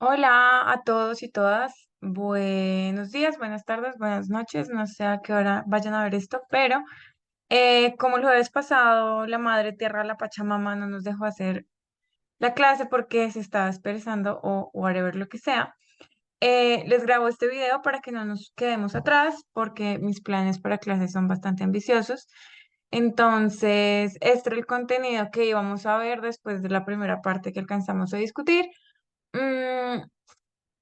Hola a todos y todas. Buenos días, buenas tardes, buenas noches. No sé a qué hora vayan a ver esto, pero como el jueves pasado la Madre Tierra, la Pachamama, no nos dejó hacer la clase porque se estaba expresando o whatever lo que sea, les grabo este video para que no nos quedemos atrás porque mis planes para clases son bastante ambiciosos. Entonces, este era el contenido que íbamos a ver después de la primera parte que alcanzamos a discutir. Mm,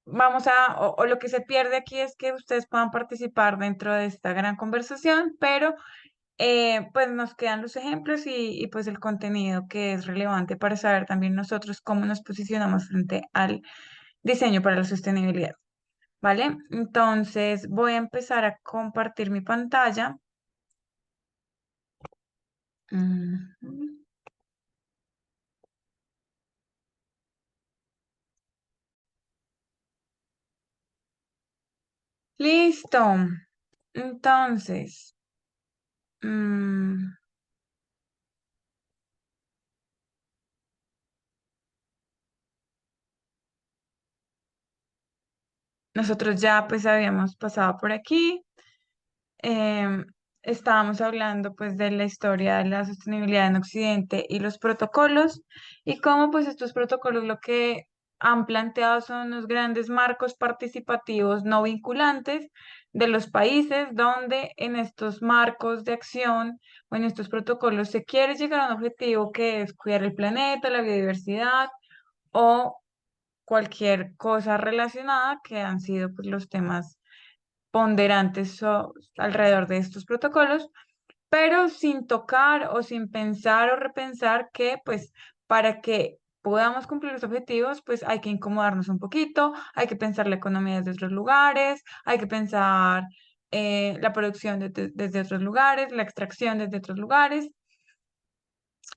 o lo que se pierde aquí es que ustedes puedan participar dentro de esta gran conversación, pero pues nos quedan los ejemplos y pues el contenido que es relevante para saber también nosotros cómo nos posicionamos frente al diseño para la sostenibilidad, ¿vale? Entonces voy a empezar a compartir mi pantalla. Ujú. Listo. Entonces, mm, nosotros ya pues habíamos pasado por aquí. em, Estábamos hablando pues de la historia de la sostenibilidad en Occidente y los protocolos y cómo pues estos protocolos lo que han planteado son unos grandes marcos participativos no vinculantes de los países donde en estos marcos de acción o en estos protocolos se quiere llegar a un objetivo que es cuidar el planeta, la biodiversidad o cualquier cosa relacionada que han sido pues los temas ponderantes alrededor de estos protocolos, pero sin tocar o sin pensar o repensar que, pues, para que podamos cumplir los objetivos, pues hay que incomodarnos un poquito, hay que pensar la economía desde otros lugares, hay que pensar la producción desde otros lugares, la extracción desde otros lugares.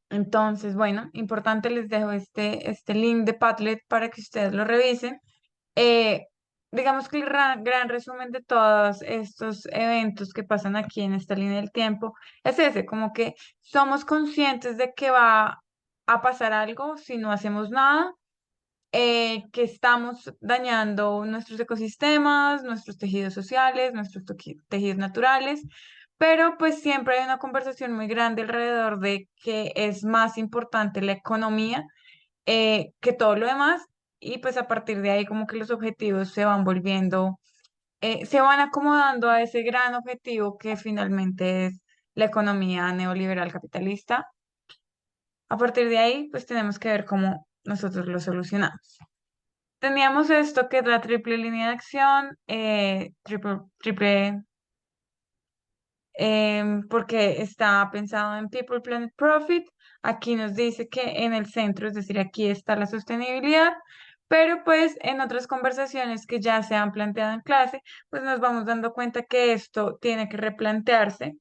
Entonces, bueno, importante, les dejo este link de Padlet para que ustedes lo revisen. eh, digamos que el gran resumen de todos estos eventos que pasan aquí en esta línea del tiempo es ese, como que somos conscientes de que va a pasar algo si no hacemos nada, que estamos dañando nuestros ecosistemas, nuestros tejidos sociales, nuestros tejidos naturales, pero pues siempre hay una conversación muy grande alrededor de que es más importante la economía que todo lo demás. Y pues a partir de ahí como que los objetivos se van volviendo, se van acomodando a ese gran objetivo que finalmente es la economía neoliberal capitalista. A partir de ahí pues tenemos que ver cómo nosotros lo solucionamos. Teníamos esto que es la triple línea de acción, porque está pensado en People, Planet, Profit. Aquí nos dice que en el centro, es decir, aquí está la sostenibilidad, pero pues en otras conversaciones que ya se han planteado en clase, pues nos vamos dando cuenta que esto tiene que replantearse.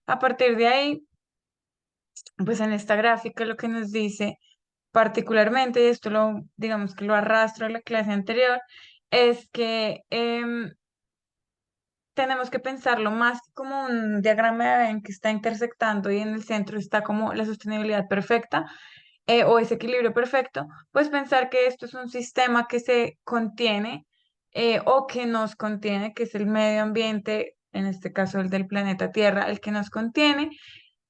A partir de ahí, pues en esta gráfica lo que nos dice particularmente, y esto lo, digamos que lo arrastro a la clase anterior, es que tenemos que pensarlo más como un diagrama de Venn que está intersectando y en el centro está como la sostenibilidad perfecta, o ese equilibrio perfecto, pues pensar que esto es un sistema que se contiene, o que nos contiene, que es el medio ambiente, en este caso el del planeta Tierra, el que nos contiene.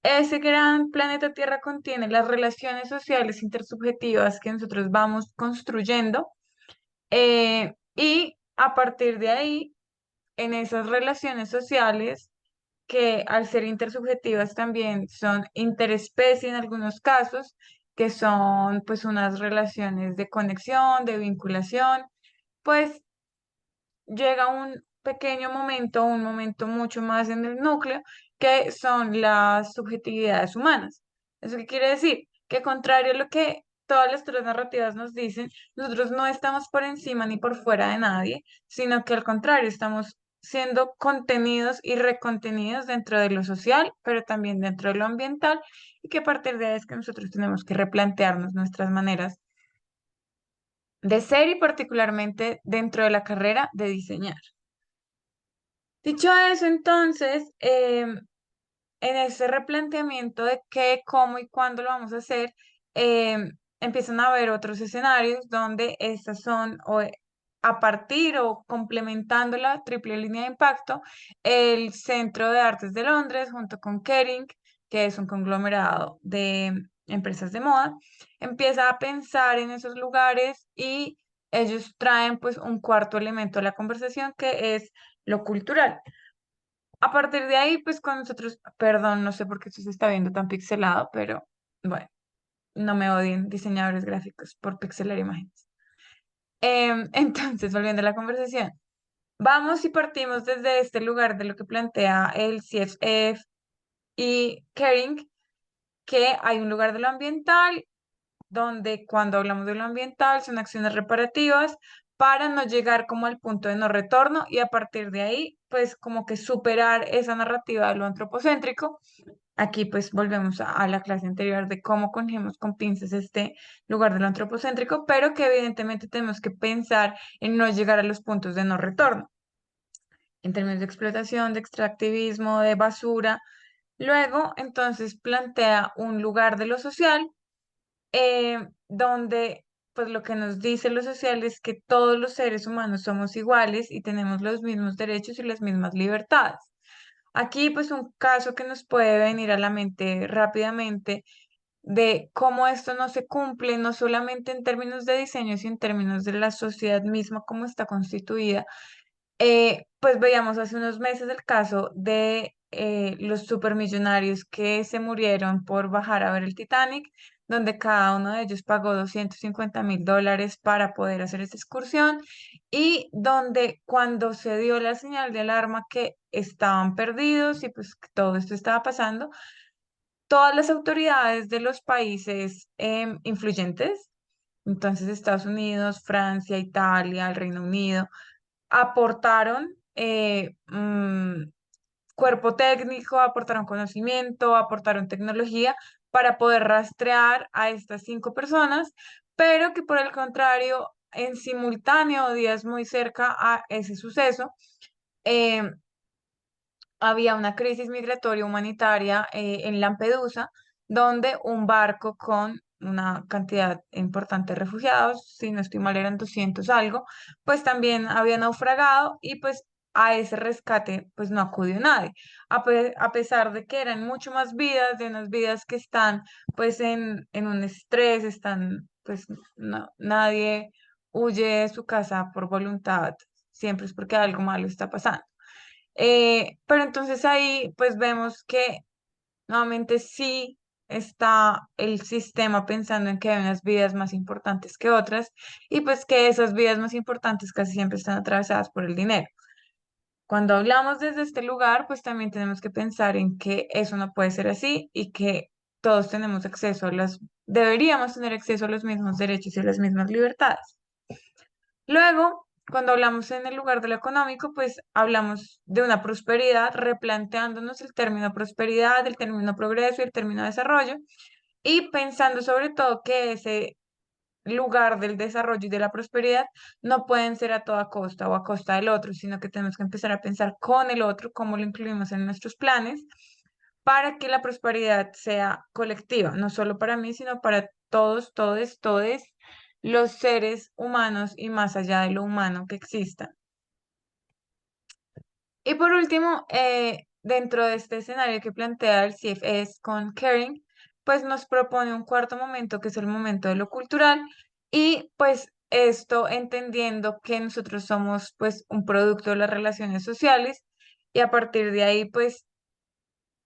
Ese gran planeta Tierra contiene las relaciones sociales intersubjetivas que nosotros vamos construyendo, y a partir de ahí, en esas relaciones sociales que al ser intersubjetivas también son interespecie en algunos casos, que son pues unas relaciones de conexión, de vinculación, pues llega un pequeño momento, un momento mucho más en el núcleo, que son las subjetividades humanas. ¿Eso qué quiere decir? Que contrario a lo que todas las tres narrativas nos dicen, nosotros no estamos por encima ni por fuera de nadie, sino que al contrario, estamos siendo contenidos y recontenidos dentro de lo social, pero también dentro de lo ambiental, y que a partir de ahí es que nosotros tenemos que replantearnos nuestras maneras de ser y particularmente dentro de la carrera de diseñar. Dicho eso, entonces, en ese replanteamiento de qué, cómo y cuándo lo vamos a hacer, empiezan a haber otros escenarios donde estas son a partir o complementando la triple línea de impacto, el Centro de Artes de Londres junto con Kering, que es un conglomerado de empresas de moda, empieza a pensar en esos lugares y ellos traen pues un cuarto elemento a la conversación que es lo cultural. A partir de ahí, pues con nosotros, perdón, no sé por qué esto se está viendo tan pixelado, pero bueno, no me odien diseñadores gráficos por pixelar imágenes. Entonces, volviendo a la conversación, vamos y partimos desde este lugar de lo que plantea el CFF y Kering, que hay un lugar de lo ambiental donde cuando hablamos de lo ambiental son acciones reparativas para no llegar como al punto de no retorno y a partir de ahí, pues como que superar esa narrativa de lo antropocéntrico. Aquí pues volvemos a la clase anterior de cómo cogemos con pinzas este lugar de lo antropocéntrico, pero que evidentemente tenemos que pensar en no llegar a los puntos de no retorno, en términos de explotación, de extractivismo, de basura. Luego, entonces, plantea un lugar de lo social donde pues lo que nos dice lo social es que todos los seres humanos somos iguales y tenemos los mismos derechos y las mismas libertades. Aquí pues un caso que nos puede venir a la mente rápidamente de cómo esto no se cumple, no solamente en términos de diseño, sino en términos de la sociedad misma, cómo está constituida. Pues veíamos hace unos meses el caso de los supermillonarios que se murieron por bajar a ver el Titanic, donde cada uno de ellos pagó $250.000 para poder hacer esta excursión y donde cuando se dio la señal de alarma que estaban perdidos y pues que todo esto estaba pasando, todas las autoridades de los países influyentes, entonces Estados Unidos, Francia, Italia, el Reino Unido, aportaron cuerpo técnico, aportaron conocimiento, aportaron tecnología para poder rastrear a estas 5 personas, pero que por el contrario, en simultáneo, días muy cerca a ese suceso, eh, había una crisis migratoria humanitaria en Lampedusa, donde un barco con una cantidad importante de refugiados, si no estoy mal eran 200 algo, pues también había naufragado y pues a ese rescate pues no acudió nadie, a pesar de que eran mucho más vidas, de unas vidas que están pues en un estrés, están pues nadie huye de su casa por voluntad, siempre es porque algo malo está pasando. Pero entonces ahí pues vemos que nuevamente sí está el sistema pensando en que hay unas vidas más importantes que otras y pues que esas vidas más importantes casi siempre están atravesadas por el dinero. Cuando hablamos desde este lugar, pues también tenemos que pensar en que eso no puede ser así y que todos tenemos acceso a deberíamos tener acceso a los mismos derechos y a las mismas libertades. Luego, cuando hablamos en el lugar de lo económico, pues hablamos de una prosperidad, replanteándonos el término prosperidad, el término progreso y el término desarrollo, y pensando sobre todo que ese lugar del desarrollo y de la prosperidad no pueden ser a toda costa o a costa del otro, sino que tenemos que empezar a pensar con el otro, cómo lo incluimos en nuestros planes, para que la prosperidad sea colectiva, no solo para mí, sino para todos, todes los seres humanos y más allá de lo humano que exista. Y por último, dentro de este escenario que plantea el CFS con Caring, pues nos propone un cuarto momento que es el momento de lo cultural y pues esto entendiendo que nosotros somos pues un producto de las relaciones sociales y a partir de ahí pues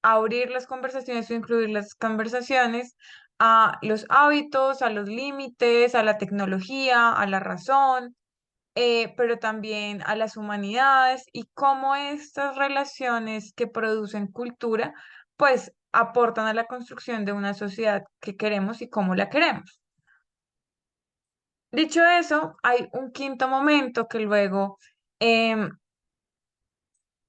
abrir las conversaciones o incluir las conversaciones a los hábitos, a los límites, a la tecnología, a la razón, pero también a las humanidades y cómo estas relaciones que producen cultura, pues aportan a la construcción de una sociedad que queremos y cómo la queremos. Dicho eso, hay un quinto momento que luego em,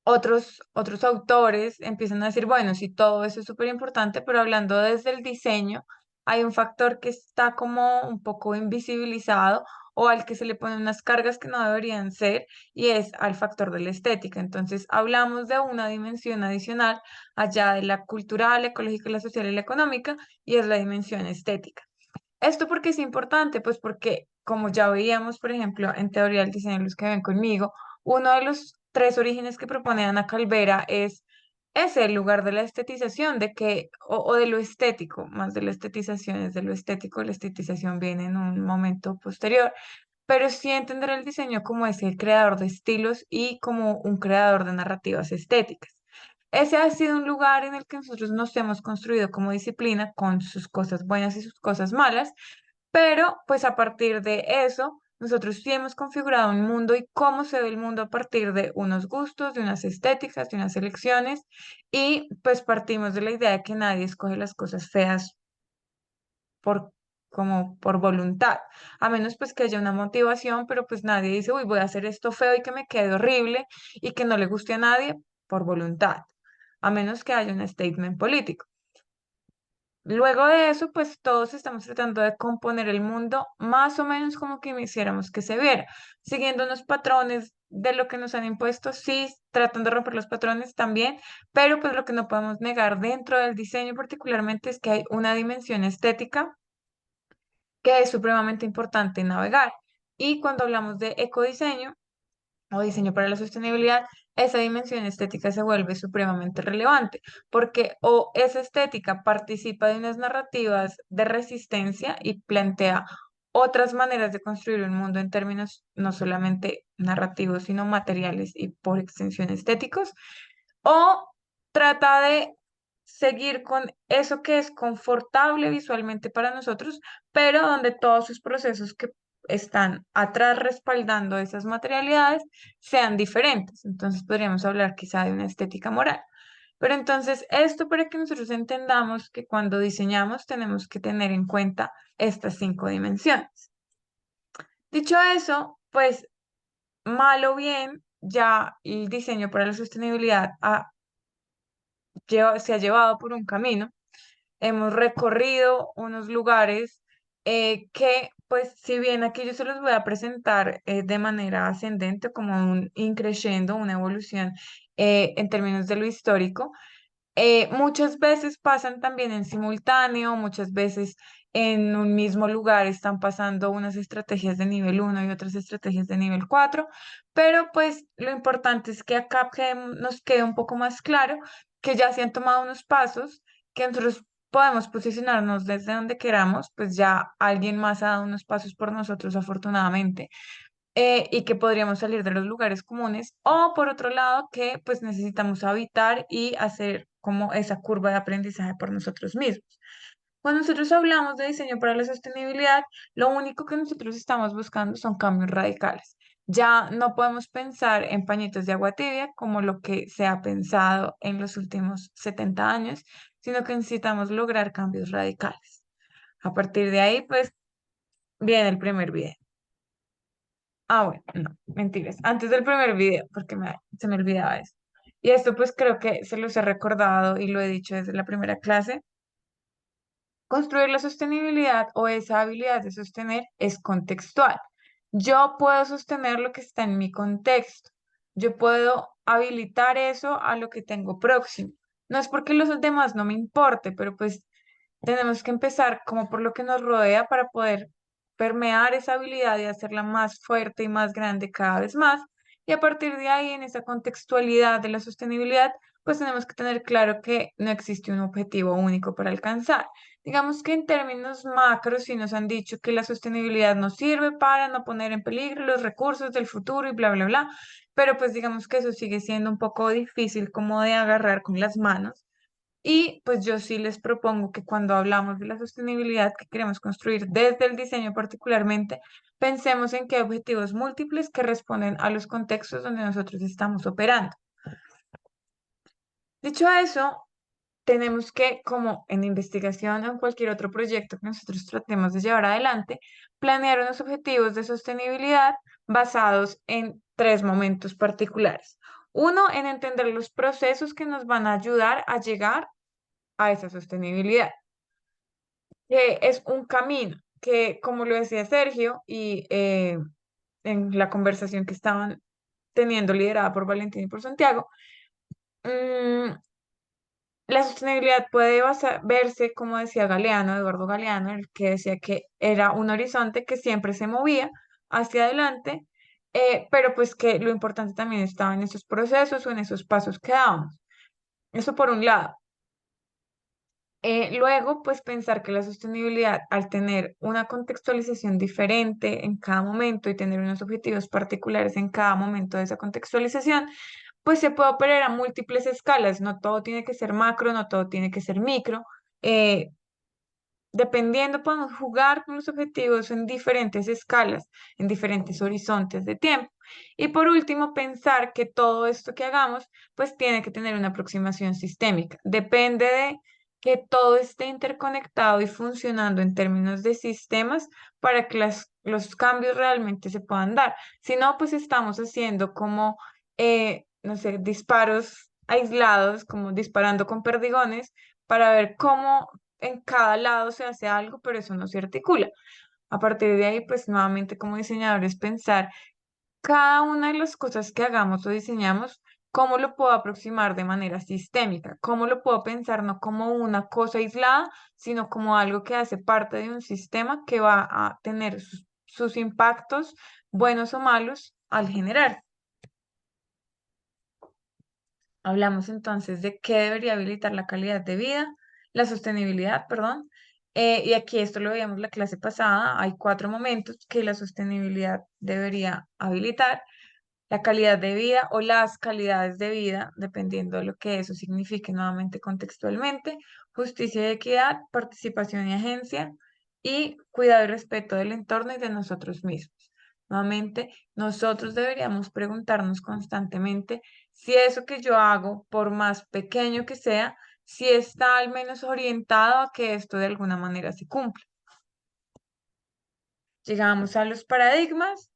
otros autores empiezan a decir, bueno, sí, todo eso es súper importante, pero hablando desde el diseño, hay un factor que está como un poco invisibilizado o al que se le ponen unas cargas que no deberían ser, y es al factor de la estética. Entonces, hablamos de una dimensión adicional allá de la cultural, ecológica, la social y la económica, y es la dimensión estética. ¿Esto porque es importante? Pues porque, como ya veíamos, por ejemplo, en teoría del diseño, los que ven conmigo, uno de los tres orígenes que propone Ana Calvera es el lugar de la estetización, de que, o de lo estético, más de la estetización, es de lo estético, la estetización viene en un momento posterior, pero sí entender el diseño como ese creador de estilos y como un creador de narrativas estéticas. Ese ha sido un lugar en el que nosotros nos hemos construido como disciplina con sus cosas buenas y sus cosas malas, pero pues a partir de eso, nosotros sí hemos configurado un mundo y cómo se ve el mundo a partir de unos gustos, de unas estéticas, de unas elecciones y pues partimos de la idea de que nadie escoge las cosas feas por como por voluntad, a menos pues que haya una motivación, pero pues nadie dice, uy, voy a hacer esto feo y que me quede horrible y que no le guste a nadie por voluntad, a menos que haya un statement político. Luego de eso, pues todos estamos tratando de componer el mundo más o menos como que quisiéramos que se viera, siguiendo unos patrones de lo que nos han impuesto, sí, tratando de romper los patrones también, pero pues lo que no podemos negar dentro del diseño particularmente es que hay una dimensión estética que es supremamente importante navegar. Y cuando hablamos de ecodiseño, o diseño para la sostenibilidad, esa dimensión estética se vuelve supremamente relevante, porque o esa estética participa de unas narrativas de resistencia y plantea otras maneras de construir un mundo en términos no solamente narrativos, sino materiales y por extensión estéticos, o trata de seguir con eso que es confortable visualmente para nosotros, pero donde todos sus procesos que están atrás respaldando esas materialidades sean diferentes. Entonces podríamos hablar quizá de una estética moral. Pero entonces esto para que nosotros entendamos que cuando diseñamos tenemos que tener en cuenta estas cinco dimensiones. Dicho eso, pues mal o bien, ya el diseño para la sostenibilidad se ha llevado por un camino. Hemos recorrido unos lugares que, pues, si bien aquí yo se los voy a presentar de manera ascendente, como un increciendo, una evolución en términos de lo histórico, muchas veces pasan también en simultáneo, muchas veces en un mismo lugar están pasando unas estrategias de nivel uno y otras estrategias de nivel 4, pero pues lo importante es que acá nos quede un poco más claro que ya se han tomado unos pasos, que nosotros podemos posicionarnos desde donde queramos, pues ya alguien más ha dado unos pasos por nosotros afortunadamente, y que podríamos salir de los lugares comunes, o por otro lado, que pues necesitamos habitar y hacer como esa curva de aprendizaje por nosotros mismos. Cuando nosotros hablamos de diseño para la sostenibilidad, lo único que nosotros estamos buscando son cambios radicales. Ya no podemos pensar en pañitos de agua tibia como lo que se ha pensado en los últimos 70 años, sino que necesitamos lograr cambios radicales. A partir de ahí, pues, viene el primer video. Ah, bueno, no, mentiras. Antes del primer video, porque se me olvidaba eso. Y esto pues creo que se los he recordado y lo he dicho desde la primera clase. Construir la sostenibilidad o esa habilidad de sostener es contextual. Yo puedo sostener lo que está en mi contexto. Yo puedo habilitar eso a lo que tengo próximo. No es porque los demás no me importe, pero pues tenemos que empezar como por lo que nos rodea para poder permear esa habilidad y hacerla más fuerte y más grande cada vez más. Y a partir de ahí, en esa contextualidad de la sostenibilidad, pues tenemos que tener claro que no existe un objetivo único para alcanzar. Digamos que en términos macros sí nos han dicho que la sostenibilidad nos sirve para no poner en peligro los recursos del futuro y bla, bla, bla, pero pues digamos que eso sigue siendo un poco difícil como de agarrar con las manos. Y pues yo sí les propongo que cuando hablamos de la sostenibilidad que queremos construir desde el diseño particularmente, pensemos en qué objetivos múltiples que responden a los contextos donde nosotros estamos operando. Dicho eso, tenemos que, como en investigación o en cualquier otro proyecto que nosotros tratemos de llevar adelante, planear unos objetivos de sostenibilidad basados en tres momentos particulares. Uno, en entender los procesos que nos van a ayudar a llegar a esa sostenibilidad, que es un camino que, como lo decía Sergio, y en la conversación que estaban teniendo liderada por Valentín y por Santiago, mm, La sostenibilidad puede verse, como decía Galeano, Eduardo Galeano, el que decía que era un horizonte que siempre se movía hacia adelante, pero pues que lo importante también estaba en esos procesos o en esos pasos que dábamos. Eso por un lado. Luego, pues pensar que la sostenibilidad, al tener una contextualización diferente en cada momento y tener unos objetivos particulares en cada momento de esa contextualización, pues se puede operar a múltiples escalas. No todo tiene que ser macro, no todo tiene que ser micro. Eh, Dependiendo, podemos jugar con los objetivos en diferentes escalas, en diferentes horizontes de tiempo. Y por último, pensar que todo esto que hagamos, pues tiene que tener una aproximación sistémica. Depende de que todo esté interconectado y funcionando en términos de sistemas para que los cambios realmente se puedan dar. Si no, pues estamos haciendo como, no sé, disparos aislados, como disparando con perdigones para ver cómo en cada lado se hace algo, pero eso no se articula. A partir de ahí, pues nuevamente como diseñadores, pensar cada una de las cosas que hagamos o diseñamos, cómo lo puedo aproximar de manera sistémica, cómo lo puedo pensar no como una cosa aislada, sino como algo que hace parte de un sistema que va a tener sus impactos, buenos o malos, al generar. Hablamos entonces de qué debería habilitar la calidad de vida, la sostenibilidad, perdón. Y aquí esto lo veíamos la clase pasada. Hay cuatro momentos que la sostenibilidad debería habilitar. La calidad de vida o las calidades de vida, dependiendo de lo que eso signifique nuevamente contextualmente, justicia y equidad, participación y agencia, y cuidado y respeto del entorno y de nosotros mismos. Nuevamente, nosotros deberíamos preguntarnos constantemente si eso que yo hago, por más pequeño que sea, si está al menos orientado a que esto de alguna manera se cumpla. Llegamos a los paradigmas,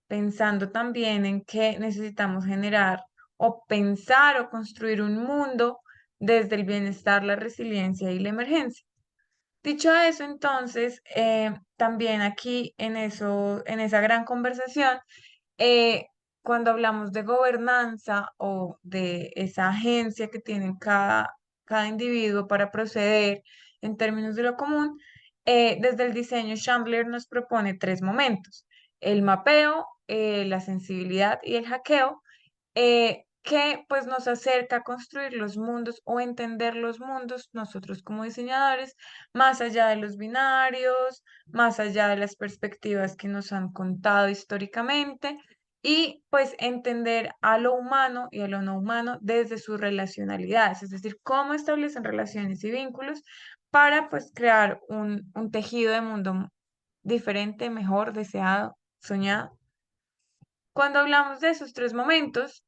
pensando también en que necesitamos generar o pensar o construir un mundo desde el bienestar, la resiliencia y la emergencia. Dicho eso, entonces, también aquí en esa gran conversación, eh, cuando hablamos de gobernanza o de esa agencia que tiene cada individuo para proceder en términos de lo común, desde el diseño Chandler nos propone tres momentos: el mapeo, la sensibilidad y el hackeo, que pues nos acerca a construir los mundos o entender los mundos nosotros como diseñadores, más allá de los binarios, más allá de las perspectivas que nos han contado históricamente, y pues entender a lo humano y a lo no humano desde sus relacionalidades, es decir, cómo establecen relaciones y vínculos para pues crear un tejido de mundo diferente, mejor, deseado, soñado. Cuando hablamos de esos tres momentos,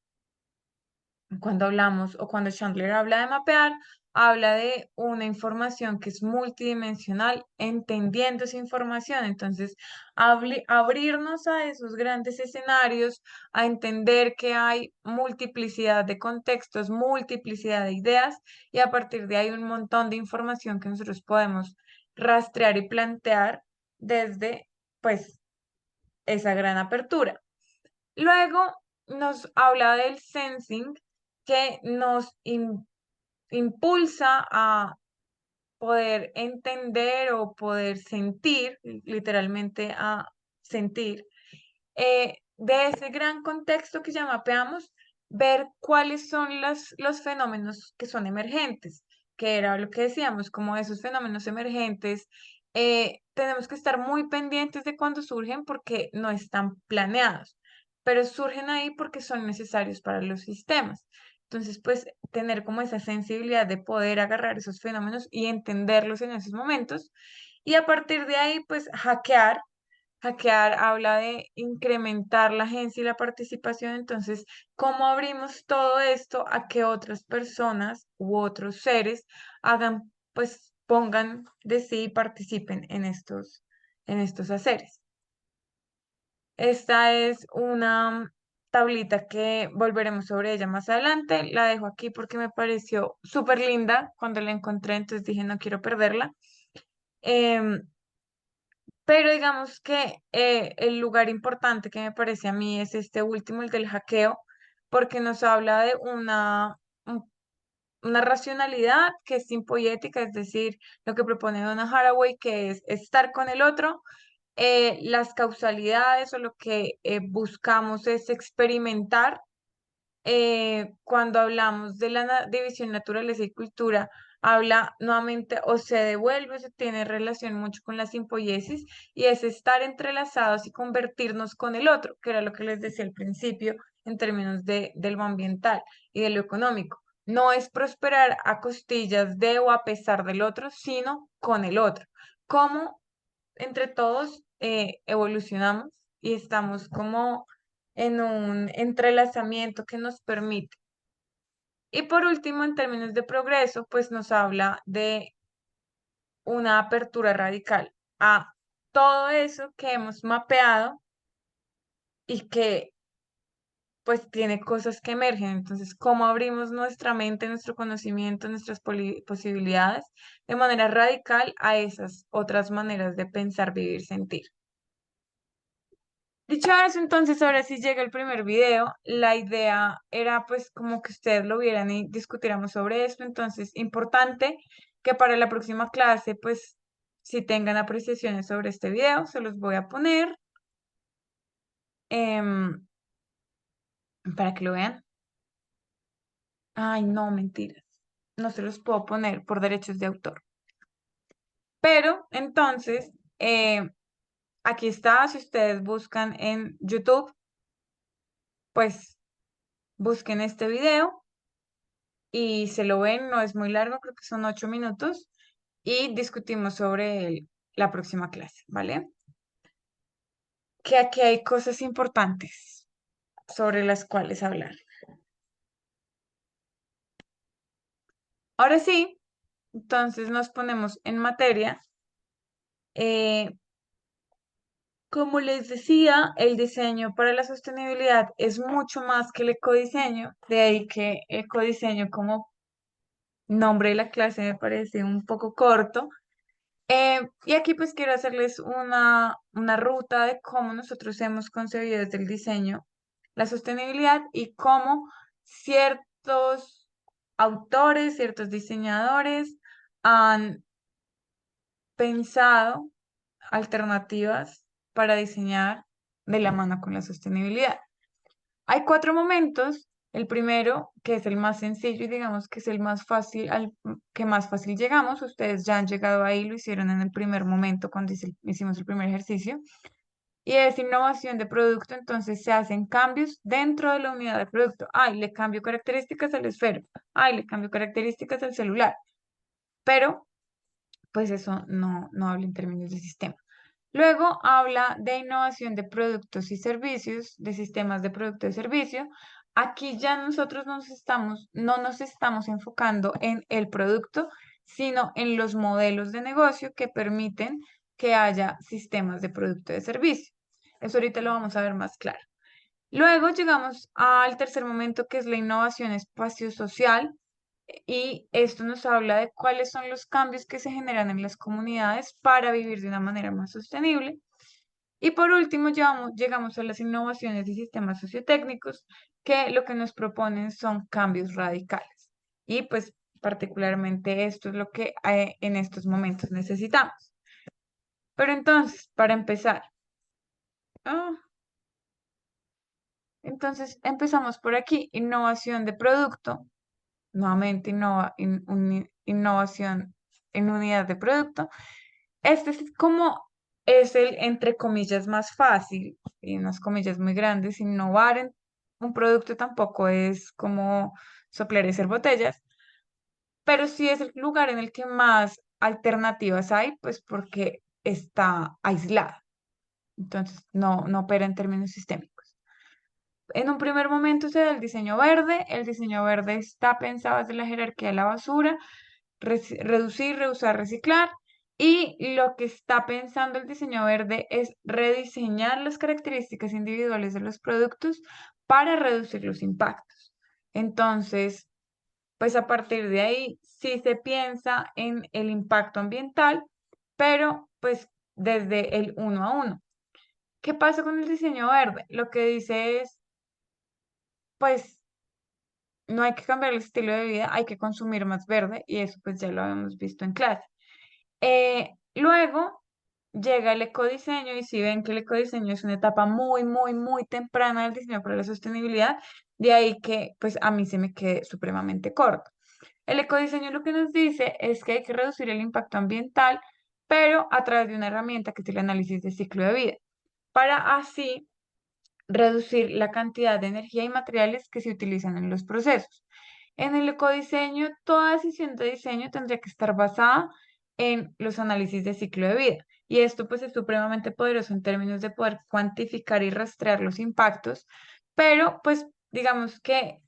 cuando hablamos o cuando Chandler habla de mapear, habla de una información que es multidimensional, entendiendo esa información. Entonces, abrirnos a esos grandes escenarios, a entender que hay multiplicidad de contextos, multiplicidad de ideas, y a partir de ahí un montón de información que nosotros podemos rastrear y plantear desde, pues, esa gran apertura. Luego nos habla del sensing, que nos impulsa a poder entender o poder sentir, literalmente a sentir, de ese gran contexto que ya mapeamos, ver cuáles son los fenómenos que son emergentes, que era lo que decíamos, como esos fenómenos emergentes, tenemos que estar muy pendientes de cuando surgen porque no están planeados, pero surgen ahí porque son necesarios para los sistemas. Entonces, pues tener como esa sensibilidad de poder agarrar esos fenómenos y entenderlos en esos momentos, y a partir de ahí, pues hackear. Hackear habla de incrementar la agencia y la participación. Entonces, ¿cómo abrimos todo esto a que otras personas u otros seres hagan, pues pongan de sí y participen en estos haceres? Esta es una tablita que volveremos sobre ella más adelante. La dejo aquí porque me pareció súper linda cuando la encontré, entonces dije no quiero perderla. Em, pero digamos que el lugar importante que me parece a mí es este último, el del hackeo, porque nos habla de una racionalidad que es simpoética, es decir, lo que propone Donna Haraway, que es estar con el otro. Las causalidades o lo que buscamos es experimentar. Cuando hablamos de la división naturaleza y cultura, habla nuevamente o se devuelve o se tiene relación mucho con la simpoiesis, y es estar entrelazados y convertirnos con el otro, que era lo que les decía al principio en términos de lo ambiental y de lo económico. No es prosperar a costillas de o a pesar del otro, sino con el otro. ¿Cómo entre todos evolucionamos y estamos como en un entrelazamiento que nos permite? Y por último, en términos de progreso, pues nos habla de una apertura radical a todo eso que hemos mapeado y que pues tiene cosas que emergen. Entonces, ¿cómo abrimos nuestra mente, nuestro conocimiento, nuestras posibilidades de manera radical a esas otras maneras de pensar, vivir, sentir? Dicho eso, entonces ahora sí llega el primer video. La idea era pues como que ustedes lo vieran y discutiéramos sobre esto. Entonces, importante que para la próxima clase pues si tengan apreciaciones sobre este video, se los voy a poner em, para que lo vean. Ay, no, mentiras. No se los puedo poner por derechos de autor. Pero entonces, aquí está. Si ustedes buscan en YouTube, pues busquen este video y se lo ven, no es muy largo, creo que son 8 minutos, y discutimos sobre la próxima clase, ¿vale? Que aquí hay cosas importantes sobre las cuales hablar. Ahora sí, entonces nos ponemos en materia. Eh, Como les decía, el diseño para la sostenibilidad es mucho más que el ecodiseño, de ahí que ecodiseño como nombre de la clase me parece un poco corto. Y aquí pues quiero hacerles una ruta de cómo nosotros hemos concebido desde el diseño la sostenibilidad y cómo ciertos autores, ciertos diseñadores han pensado alternativas para diseñar de la mano con la sostenibilidad. Hay 4 momentos. El primero, que es el más sencillo y digamos que es el más fácil, al que más fácil llegamos. Ustedes ya han llegado ahí, lo hicieron en el primer momento cuando hicimos el primer ejercicio. Y es innovación de producto, entonces se hacen cambios dentro de la unidad de producto. Ay, le cambio características al esfero. Ay, le cambio características al celular. Pero, pues eso no habla en términos de sistema. Luego habla de innovación de productos y servicios, de sistemas de producto y servicio. Aquí ya nosotros no nos estamos enfocando en el producto, sino en los modelos de negocio que permiten que haya sistemas de producto y de servicio. Eso ahorita lo vamos a ver más claro. Luego llegamos al tercer momento, que es la innovación espacio-social, y esto nos habla de cuáles son los cambios que se generan en las comunidades para vivir de una manera más sostenible. Y por último, llegamos a las innovaciones y sistemas sociotécnicos, que lo que nos proponen son cambios radicales. Y pues particularmente esto es lo que en estos momentos necesitamos. Pero entonces, para empezar, ah, entonces empezamos por aquí, innovación de producto, nuevamente innovación en unidad de producto. Este es como es el, entre comillas, más fácil, y unas comillas muy grandes. Innovar en un producto tampoco es como soplar y hacer botellas, pero sí es el lugar en el que más alternativas hay, pues porque está aislada. Entonces, no opera en términos sistémicos. En un primer momento se da el diseño verde. El diseño verde está pensado desde la jerarquía de la basura, reducir, reusar, reciclar. Y lo que está pensando el diseño verde es rediseñar las características individuales de los productos para reducir los impactos. Entonces, pues a partir de ahí sí se piensa en el impacto ambiental, pero pues desde el uno a uno. ¿Qué pasa con el diseño verde? Lo que dice es, pues no hay que cambiar el estilo de vida, hay que consumir más verde y eso pues ya lo habíamos visto en clase. Luego llega el ecodiseño y si ven que el ecodiseño es una etapa muy, muy, muy temprana del diseño para la sostenibilidad, de ahí que pues a mí se me quede supremamente corto. El ecodiseño lo que nos dice es que hay que reducir el impacto ambiental, pero a través de una herramienta que es el análisis de ciclo de vida, para así reducir la cantidad de energía y materiales que se utilizan en los procesos. En el ecodiseño, toda decisión de diseño tendría que estar basada en los análisis de ciclo de vida. Y esto pues es supremamente poderoso en términos de poder cuantificar y rastrear los impactos, pero pues digamos que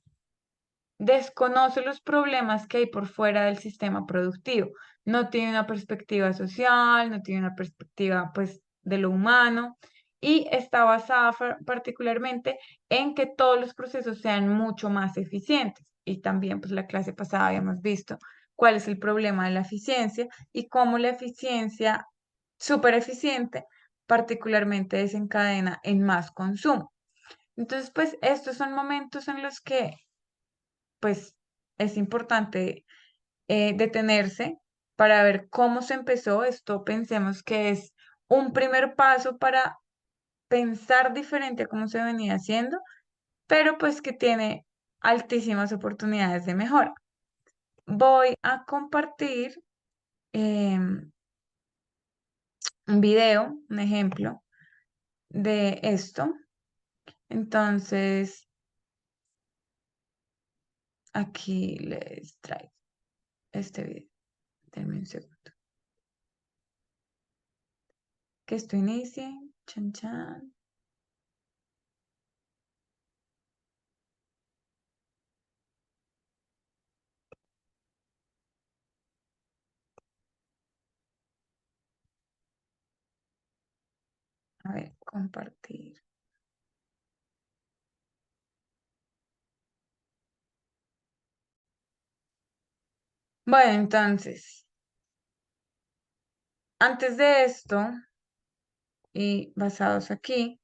desconoce los problemas que hay por fuera del sistema productivo. No tiene una perspectiva social, no tiene una perspectiva pues de lo humano y está basada particularmente en que todos los procesos sean mucho más eficientes. Y también pues la clase pasada habíamos visto cuál es el problema de la eficiencia y cómo la eficiencia súper eficiente particularmente desencadena en más consumo. Entonces, pues estos son momentos en los que pues es importante detenerse para ver cómo se empezó esto. Pensemos que es un primer paso para pensar diferente a cómo se venía haciendo, pero pues que tiene altísimas oportunidades de mejora. Voy a compartir un video, un ejemplo de esto. Entonces, aquí les traigo este video. Denme un segundo. Que esto inicie. Chan, chan. A ver, compartir. Bueno, entonces, antes de esto, y basados aquí,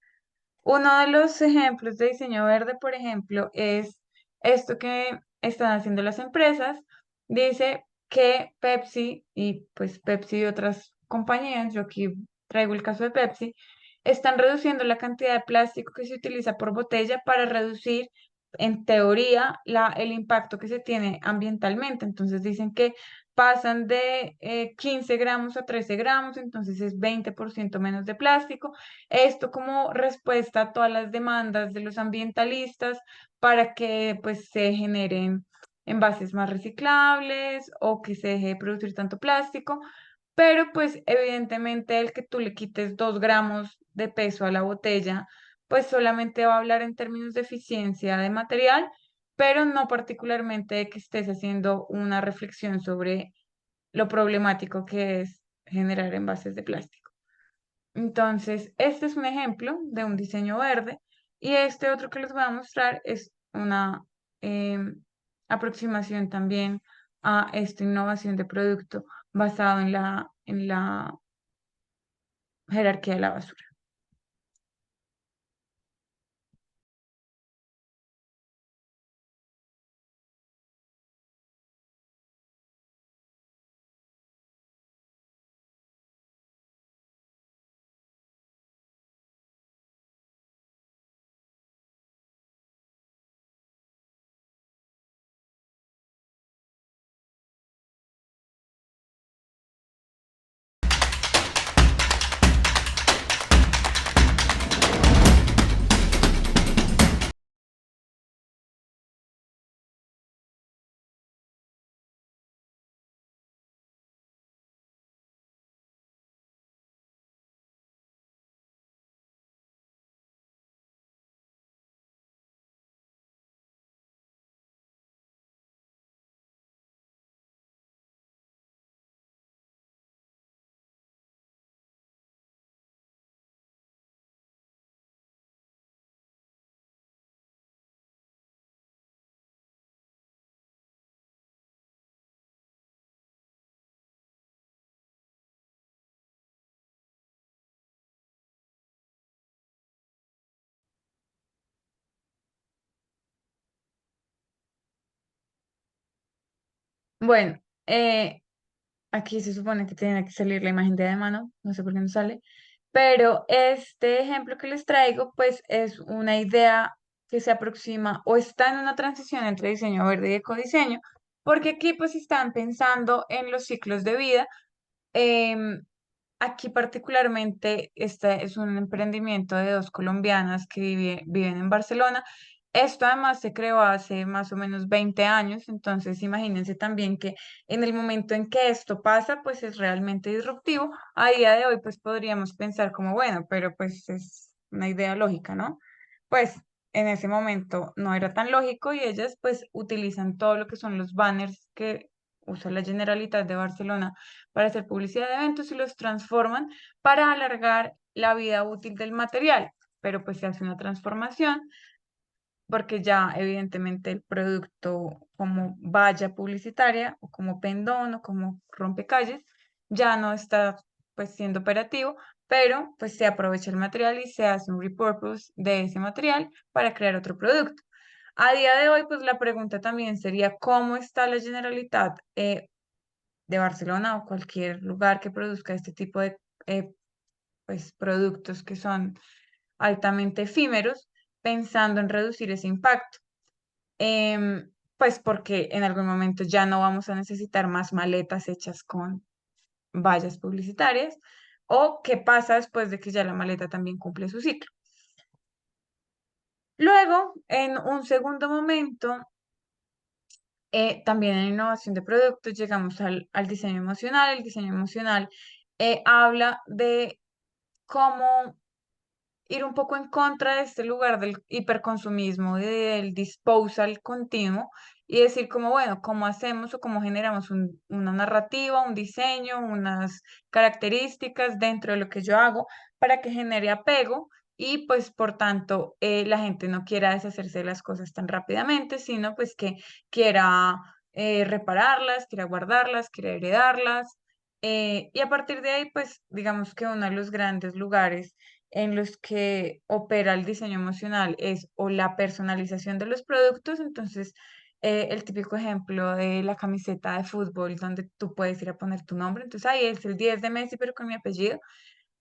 uno de los ejemplos de diseño verde, por ejemplo, es esto que están haciendo las empresas. Dice que Pepsi y pues Pepsi y otras compañías, yo aquí traigo el caso de Pepsi, están reduciendo la cantidad de plástico que se utiliza por botella para reducir, en teoría, el impacto que se tiene ambientalmente. Entonces dicen que pasan de 15 gramos a 13 gramos, entonces es 20% menos de plástico. Esto como respuesta a todas las demandas de los ambientalistas para que pues se generen envases más reciclables o que se deje de producir tanto plástico, pero pues evidentemente el que tú le quites 2 gramos de peso a la botella, pues solamente va a hablar en términos de eficiencia de material, pero no particularmente de que estés haciendo una reflexión sobre lo problemático que es generar envases de plástico. Entonces, este es un ejemplo de un diseño verde y este otro que les voy a mostrar es una aproximación también a esta innovación de producto basado en la jerarquía de la basura. Bueno, aquí se supone que tiene que salir la imagen de mano, no sé por qué no sale, pero este ejemplo que les traigo, pues es una idea que se aproxima o está en una transición entre diseño verde y ecodiseño, porque aquí pues están pensando en los ciclos de vida. Em, Aquí particularmente este es un emprendimiento de dos colombianas que viven en Barcelona. Esto además se creó hace más o menos 20 años, entonces imagínense también que en el momento en que esto pasa, pues es realmente disruptivo. A día de hoy, pues podríamos pensar como, bueno, pero pues es una idea lógica, ¿no? Pues en ese momento no era tan lógico y ellas pues utilizan todo lo que son los banners que usa la Generalitat de Barcelona para hacer publicidad de eventos y los transforman para alargar la vida útil del material. Pero pues se hace una transformación porque ya evidentemente el producto como valla publicitaria o como pendón o como rompecalles ya no está pues siendo operativo, pero pues se aprovecha el material y se hace un repurpose de ese material para crear otro producto. A día de hoy, pues la pregunta también sería, ¿cómo está la Generalitat de Barcelona o cualquier lugar que produzca este tipo de eh, pues, productos que son altamente efímeros, pensando en reducir ese impacto? Pues porque en algún momento ya no vamos a necesitar más maletas hechas con vallas publicitarias, o qué pasa después de que ya la maleta también cumple su ciclo. Luego, en un segundo momento, también en innovación de productos llegamos al diseño emocional. El diseño emocional habla de cómo ir un poco en contra de este lugar del hiperconsumismo, del disposal continuo y decir como, bueno, cómo hacemos o cómo generamos una narrativa, un diseño, unas características dentro de lo que yo hago para que genere apego y pues por tanto la gente no quiera deshacerse de las cosas tan rápidamente, sino pues que quiera repararlas, quiera guardarlas, quiera heredarlas. Y a partir de ahí, pues digamos que uno de los grandes lugares en los que opera el diseño emocional es o la personalización de los productos. Entonces el típico ejemplo de la camiseta de fútbol donde tú puedes ir a poner tu nombre, entonces ahí es el 10 de Messi pero con mi apellido.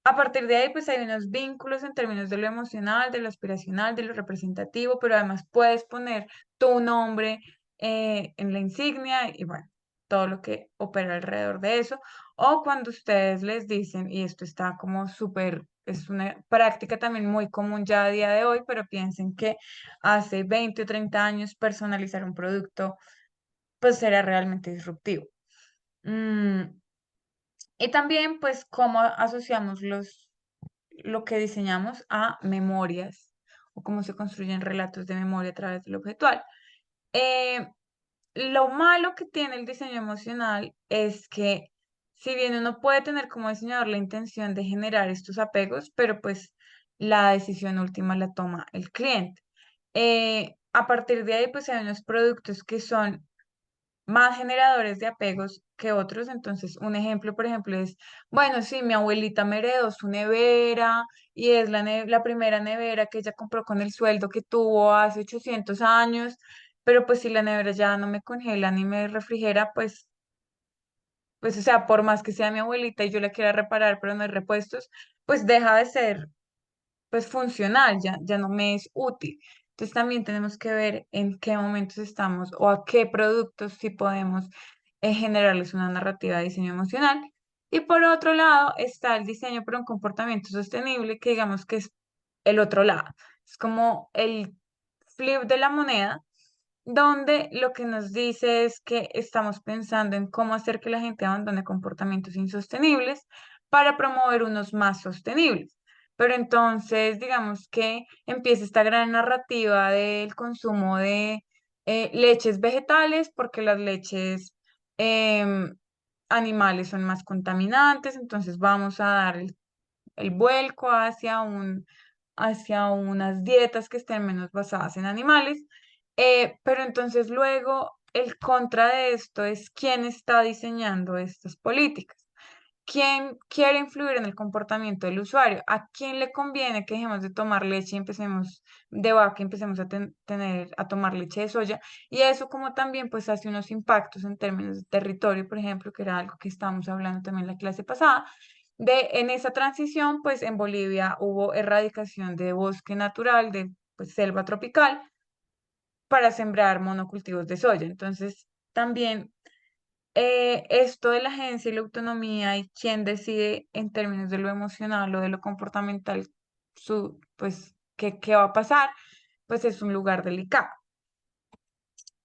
A partir de ahí, pues hay unos vínculos en términos de lo emocional, de lo aspiracional, de lo representativo, pero además puedes poner tu nombre en la insignia y bueno, todo lo que opera alrededor de eso. O cuando ustedes les dicen, y esto está como súper, es una práctica también muy común ya a día de hoy, pero piensen que hace 20 o 30 años personalizar un producto pues era realmente disruptivo. Mm, y también, pues, cómo asociamos lo que diseñamos a memorias o cómo se construyen relatos de memoria a través del objetual. Eh, lo malo que tiene el diseño emocional es que, si bien uno puede tener como diseñador la intención de generar estos apegos, pero pues la decisión última la toma el cliente. A partir de ahí, pues hay unos productos que son más generadores de apegos que otros. Entonces, un ejemplo, por ejemplo, es, bueno, sí, mi abuelita me heredó su nevera y es la primera nevera que ella compró con el sueldo que tuvo hace 800 años, pero pues si la nevera ya no me congela ni me refrigera, pues, o sea, por más que sea mi abuelita y yo la quiera reparar, pero no hay repuestos, pues deja de ser pues funcional, ya no me es útil. Entonces también tenemos que ver en qué momentos estamos o a qué productos sí podemos generarles una narrativa de diseño emocional. Y por otro lado está el diseño para un comportamiento sostenible, que digamos que es el otro lado. Es como el flip de la moneda, donde lo que nos dice es que estamos pensando en cómo hacer que la gente abandone comportamientos insostenibles para promover unos más sostenibles. Pero entonces, digamos que empieza esta gran narrativa del consumo de leches vegetales, porque las leches em, animales son más contaminantes, entonces vamos a dar el vuelco hacia unas dietas que estén menos basadas en animales. Pero entonces luego el contra de esto es quién está diseñando estas políticas. ¿quién quiere influir en el comportamiento del usuario? ¿A quién le conviene que dejemos de tomar leche y empecemos de vaca y empecemos a tomar leche de soya? Y eso como también pues hace unos impactos en términos de territorio, por ejemplo, que era algo que estábamos hablando también en la clase pasada. En esa transición, pues en Bolivia hubo erradicación de bosque natural, de pues, selva tropical, para sembrar monocultivos de soya. Entonces, también esto de la agencia y la autonomía y quién decide en términos de lo emocional o de lo comportamental, pues, qué va a pasar, pues es un lugar delicado.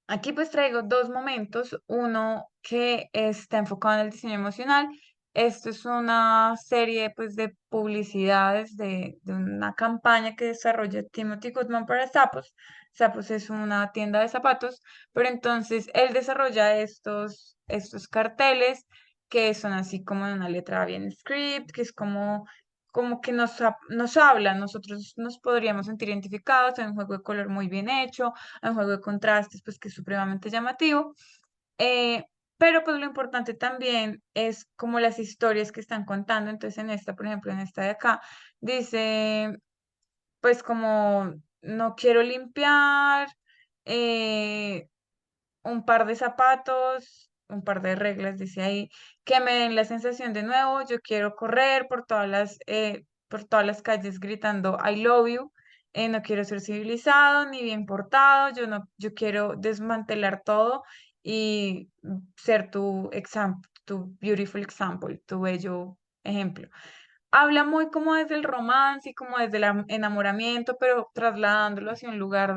Aquí pues traigo dos momentos, uno que está enfocado en el diseño emocional. Esto es una serie pues de publicidades de una campaña que desarrolla Timothy Goodman para Zappos. Zappos es una tienda de zapatos, pero entonces él desarrolla estos carteles que son así como en una letra bien script, que es como que nos habla, nosotros nos podríamos sentir identificados en un juego de color muy bien hecho, un juego de contrastes, pues que es supremamente llamativo. Eh, pero pues lo importante también es como las historias que están contando. Entonces en esta, por ejemplo, en esta de acá, dice, pues como no quiero limpiar, eh, un par de zapatos, un par de reglas, dice ahí, que me den la sensación de nuevo, yo quiero correr por todas las calles gritando I love you, no quiero ser civilizado ni bien portado, yo no, yo quiero desmantelar todo y ser tu beautiful example, tu bello ejemplo. Habla muy como desde el romance y como desde el enamoramiento, pero trasladándolo hacia un lugar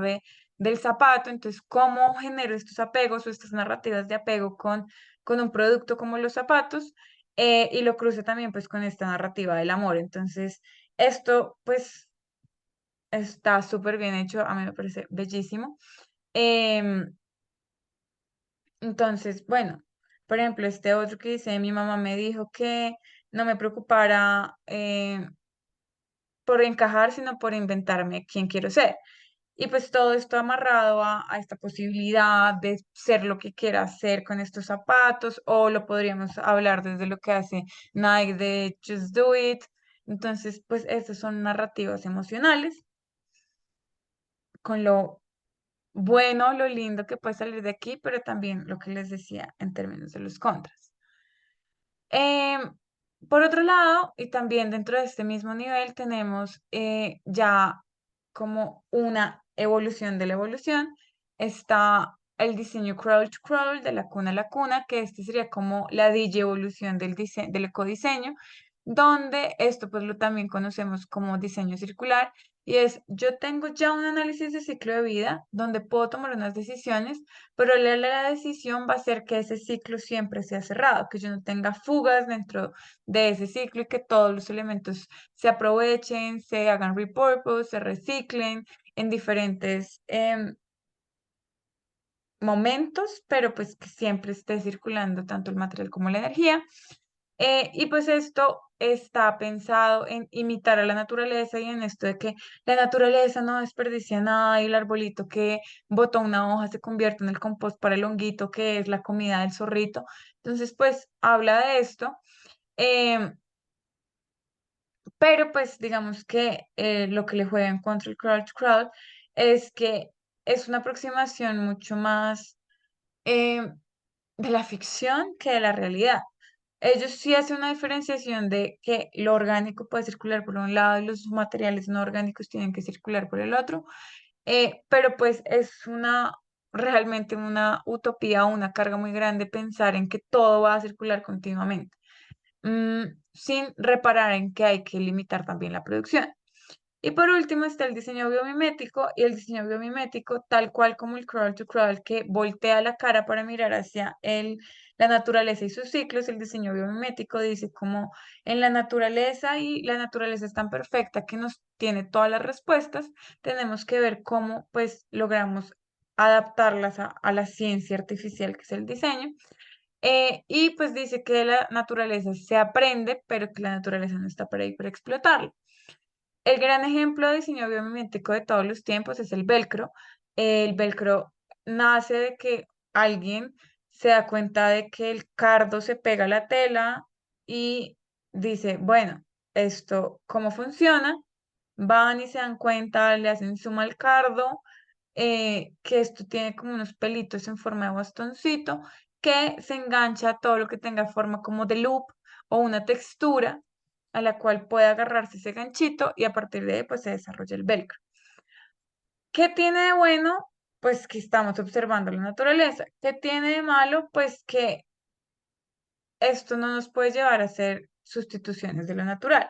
del zapato. Entonces, ¿cómo genero estos apegos o estas narrativas de apego con un producto como los zapatos? Y lo cruce también pues con esta narrativa del amor. Entonces, esto pues está súper bien hecho, a mí me parece bellísimo. Em, entonces, bueno, por ejemplo, este otro que dice, mi mamá me dijo que no me preocupara por encajar, sino por inventarme quién quiero ser. Y pues todo esto amarrado a esta posibilidad de ser lo que quiera hacer con estos zapatos, o lo podríamos hablar desde lo que hace Nike de Just Do It. Entonces, pues estas son narrativas emocionales, con lo bueno, lo lindo que puede salir de aquí, pero también lo que les decía en términos de los contras. Em, por otro lado, y también dentro de este mismo nivel, tenemos ya como una evolución de la evolución. Está el diseño crawl to crawl, de la cuna a la cuna, que este sería como la evolución del ecodiseño, donde esto pues lo también conocemos como diseño circular. Y es, yo tengo ya un análisis de ciclo de vida donde puedo tomar unas decisiones, pero la decisión va a ser que ese ciclo siempre sea cerrado, que yo no tenga fugas dentro de ese ciclo y que todos los elementos se aprovechen, se hagan repurpose, se reciclen en diferentes momentos, pero pues que siempre esté circulando tanto el material como la energía. Y pues esto está pensado en imitar a la naturaleza y en esto de que la naturaleza no desperdicia nada y el arbolito que botó una hoja se convierte en el compost para el honguito que es la comida del zorrito. Entonces, pues habla de esto. em, pero pues digamos que lo que le juega en contra el crowd to crowd es que es una aproximación mucho más em, de la ficción que de la realidad. Ellos sí hacen una diferenciación de que lo orgánico puede circular por un lado y los materiales no orgánicos tienen que circular por el otro, pero pues es realmente una utopía, una carga muy grande pensar en que todo va a circular continuamente, sin reparar en que hay que limitar también la producción. Y por último está el diseño biomimético y el diseño biomimético, tal cual como el crawl to crawl, que voltea la cara para mirar hacia la naturaleza y sus ciclos. El diseño biomimético dice como en la naturaleza, y la naturaleza es tan perfecta que nos tiene todas las respuestas, tenemos que ver cómo pues logramos adaptarlas a la ciencia artificial que es el diseño. Y pues dice que de la naturaleza se aprende, pero que la naturaleza no está para ahí para explotarlo. El gran ejemplo de diseño biomimético de todos los tiempos es el velcro. El velcro nace de que alguien se da cuenta de que el cardo se pega a la tela y dice, bueno, esto, ¿cómo funciona? Van y se dan cuenta, le hacen zoom al cardo, que esto tiene como unos pelitos en forma de bastoncito, que se engancha a todo lo que tenga forma como de loop o una textura a la cual puede agarrarse ese ganchito y a partir de ahí pues se desarrolla el velcro. ¿Qué tiene de bueno? Pues que estamos observando la naturaleza. ¿Qué tiene de malo? Pues que esto no nos puede llevar a hacer sustituciones de lo natural.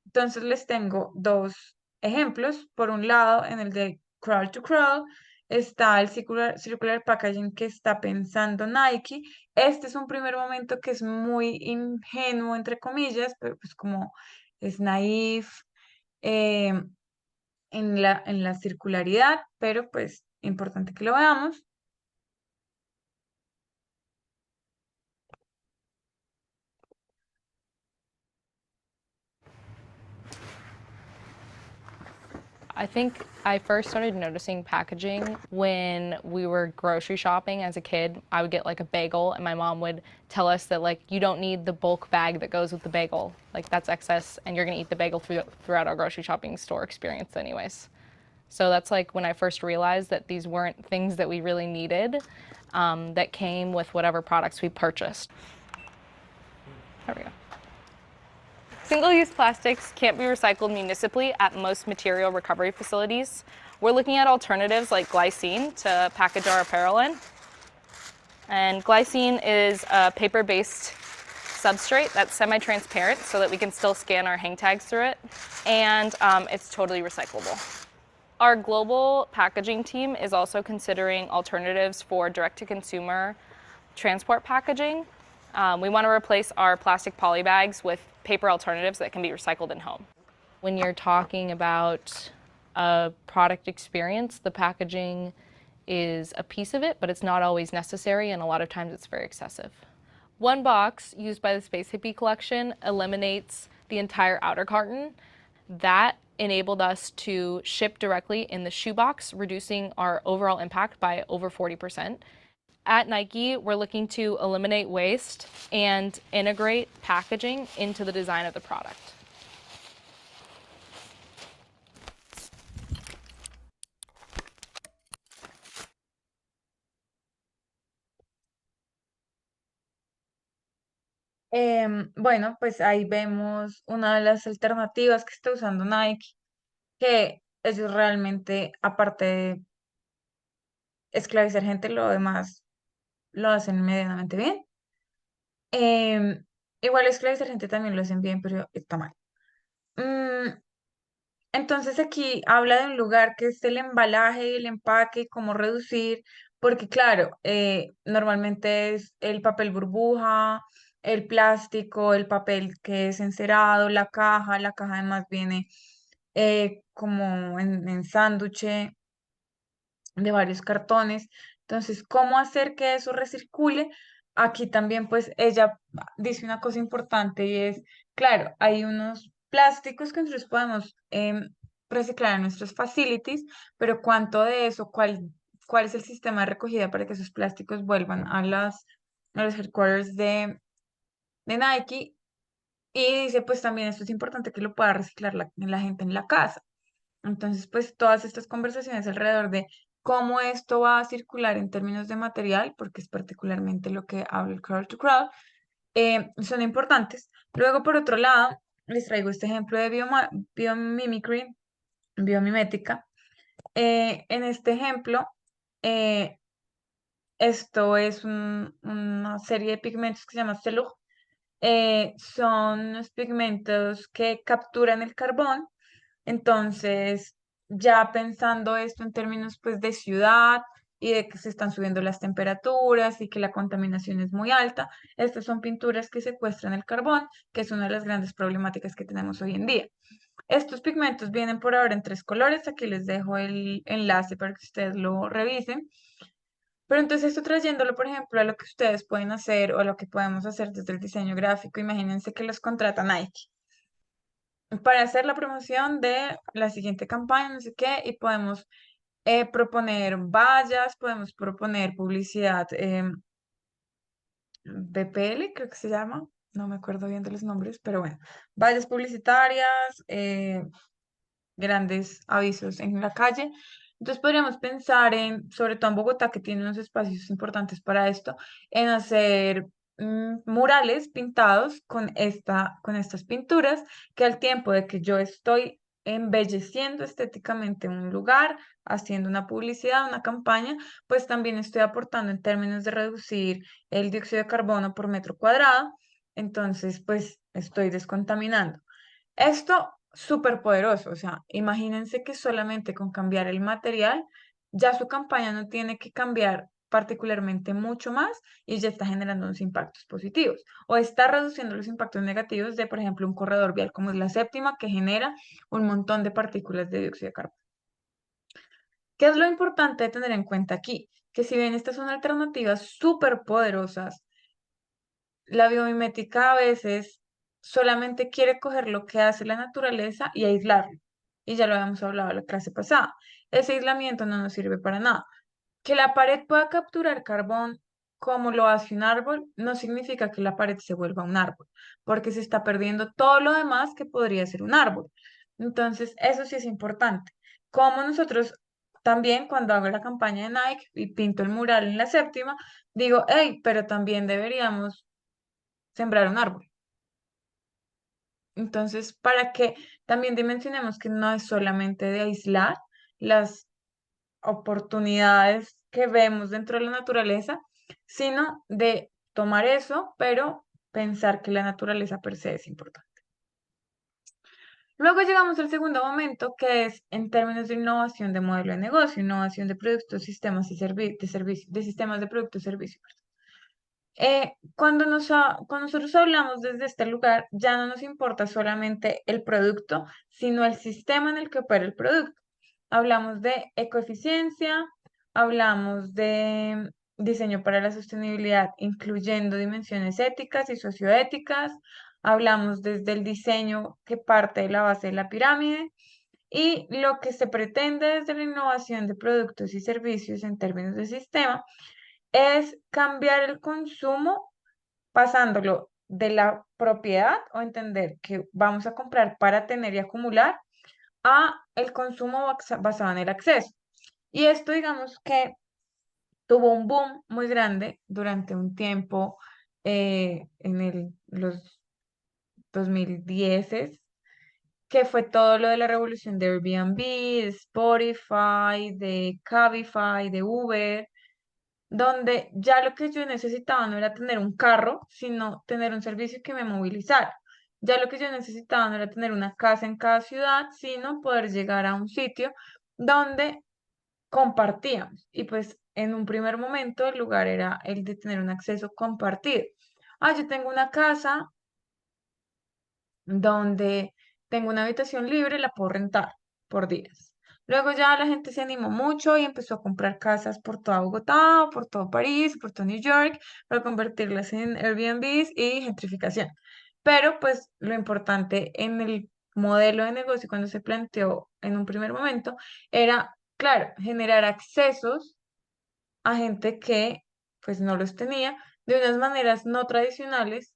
Entonces les tengo dos ejemplos. Por un lado, en el de crawl to crawl, está el circular packaging que está pensando Nike. Este es un primer momento que es muy ingenuo, entre comillas, pero pues como es naif eh, en la circularidad, pero pues importante que lo veamos. I think I first started noticing packaging when we were grocery shopping as a kid. I would get like a bagel and my mom would tell us that like you don't need the bulk bag that goes with the bagel. Like that's excess and you're going to eat the bagel throughout our grocery shopping store experience anyways. So that's like when I first realized that these weren't things that we really needed that came with whatever products we purchased. There we go. Single-use plastics can't be recycled municipally at most material recovery facilities. We're looking at alternatives like glycine to package our apparel in. And glycine is a paper-based substrate that's semi-transparent so that we can still scan our hang tags through it. And it's totally recyclable. Our global packaging team is also considering alternatives for direct-to-consumer transport packaging. We want to replace our plastic poly bags with paper alternatives that can be recycled in home. When you're talking about a product experience, the packaging is a piece of it, but it's not always necessary, and a lot of times it's very excessive. One box used by the Space Hippie collection eliminates the entire outer carton. That enabled us to ship directly in the shoebox, reducing our overall impact by over 40%. At Nike, we're looking to eliminate waste and integrate packaging into the design of the product. Bueno, pues ahí vemos una de las alternativas que está usando Nike, que ellos realmente, aparte de esclavizar gente, lo demás lo hacen medianamente bien. Em, Igual esclavizar gente también lo hacen bien, pero está mal. Mm, entonces aquí habla de un lugar que es el embalaje y el empaque y cómo reducir, porque claro, normalmente es el papel burbuja, el plástico, el papel que es encerado, la caja además viene como en sándwich de varios cartones. Entonces, ¿cómo hacer que eso recircule? Aquí también, pues, ella dice una cosa importante y es, claro, hay unos plásticos que nosotros podemos reciclar en nuestros facilities, pero ¿cuánto de eso? ¿Cuál es el sistema de recogida para que esos plásticos vuelvan a los headquarters de Nike? Y dice, pues también esto es importante que lo pueda reciclar la gente en la casa. Entonces, pues todas estas conversaciones alrededor de cómo esto va a circular en términos de material, porque es particularmente lo que habla el crowd to crowd, son importantes. Luego, por otro lado, les traigo este ejemplo de biomimicry, biomimética. En este ejemplo, eh, esto es una serie de pigmentos que se llama celulose. Son unos pigmentos que capturan el carbón. Entonces, ya pensando esto en términos pues de ciudad y de que se están subiendo las temperaturas y que la contaminación es muy alta, estas son pinturas que secuestran el carbón, que es una de las grandes problemáticas que tenemos hoy en día. Estos pigmentos vienen por ahora en tres colores, aquí les dejo el enlace para que ustedes lo revisen. Pero entonces esto trayéndolo, por ejemplo, a lo que ustedes pueden hacer o a lo que podemos hacer desde el diseño gráfico, imagínense que los contrata Nike para hacer la promoción de la siguiente campaña, no sé qué, y podemos proponer vallas, podemos proponer publicidad BPL, creo que se llama. no me acuerdo bien de los nombres, pero bueno, vallas publicitarias, grandes avisos en la calle. Entonces podríamos pensar en, sobre todo en Bogotá, que tiene unos espacios importantes para esto, en hacer murales pintados con estas pinturas, que al tiempo de que yo estoy embelleciendo estéticamente un lugar, haciendo una publicidad, una campaña, pues también estoy aportando en términos de reducir el dióxido de carbono por metro cuadrado. Entonces, pues estoy descontaminando. Esto súper poderoso, o sea, imagínense que solamente con cambiar el material, ya su campaña no tiene que cambiar particularmente mucho más y ya está generando unos impactos positivos o está reduciendo los impactos negativos de, por ejemplo, un corredor vial como es la séptima que genera un montón de partículas de dióxido de carbono. ¿Qué es lo importante de tener en cuenta aquí? Que si bien estas son alternativas súper poderosas, la biomimética a veces solamente quiere coger lo que hace la naturaleza y aislarlo. Y ya lo habíamos hablado en la clase pasada. Ese aislamiento no nos sirve para nada. Que la pared pueda capturar carbón como lo hace un árbol, no significa que la pared se vuelva un árbol, porque se está perdiendo todo lo demás que podría ser un árbol. Entonces, eso sí es importante. Como nosotros también, cuando hago la campaña de Nike y pinto el mural en la séptima, digo, hey, pero también deberíamos sembrar un árbol. Entonces, para que también dimensionemos que no es solamente de aislar las oportunidades que vemos dentro de la naturaleza, sino de tomar eso, pero pensar que la naturaleza per se es importante. Luego llegamos al segundo momento, que es en términos de innovación de modelo de negocio, innovación de productos, sistemas y de sistemas de productos y servicios. Cuando nosotros hablamos desde este lugar, ya no nos importa solamente el producto, sino el sistema en el que opera el producto. Hablamos de ecoeficiencia, hablamos de diseño para la sostenibilidad, incluyendo dimensiones éticas y socioéticas. Hablamos desde el diseño que parte de la base de la pirámide y lo que se pretende desde la innovación de productos y servicios en términos de sistema es cambiar el consumo pasándolo de la propiedad o entender que vamos a comprar para tener y acumular a el consumo basado en el acceso. Y esto, digamos que tuvo un boom muy grande durante un tiempo en los 2010, que fue todo lo de la revolución de Airbnb, de Spotify, de Cabify, de Uber, donde ya lo que yo necesitaba no era tener un carro, sino tener un servicio que me movilizara. Ya lo que yo necesitaba no era tener una casa en cada ciudad, sino poder llegar a un sitio donde compartíamos. Y pues en un primer momento el lugar era el de tener un acceso compartido. Ah, yo tengo una casa donde tengo una habitación libre, la puedo rentar por días. Luego ya la gente se animó mucho y empezó a comprar casas por toda Bogotá, por todo París, por todo New York, para convertirlas en Airbnbs y gentrificación. Pero pues lo importante en el modelo de negocio cuando se planteó en un primer momento era, claro, generar accesos a gente que pues no los tenía de unas maneras no tradicionales.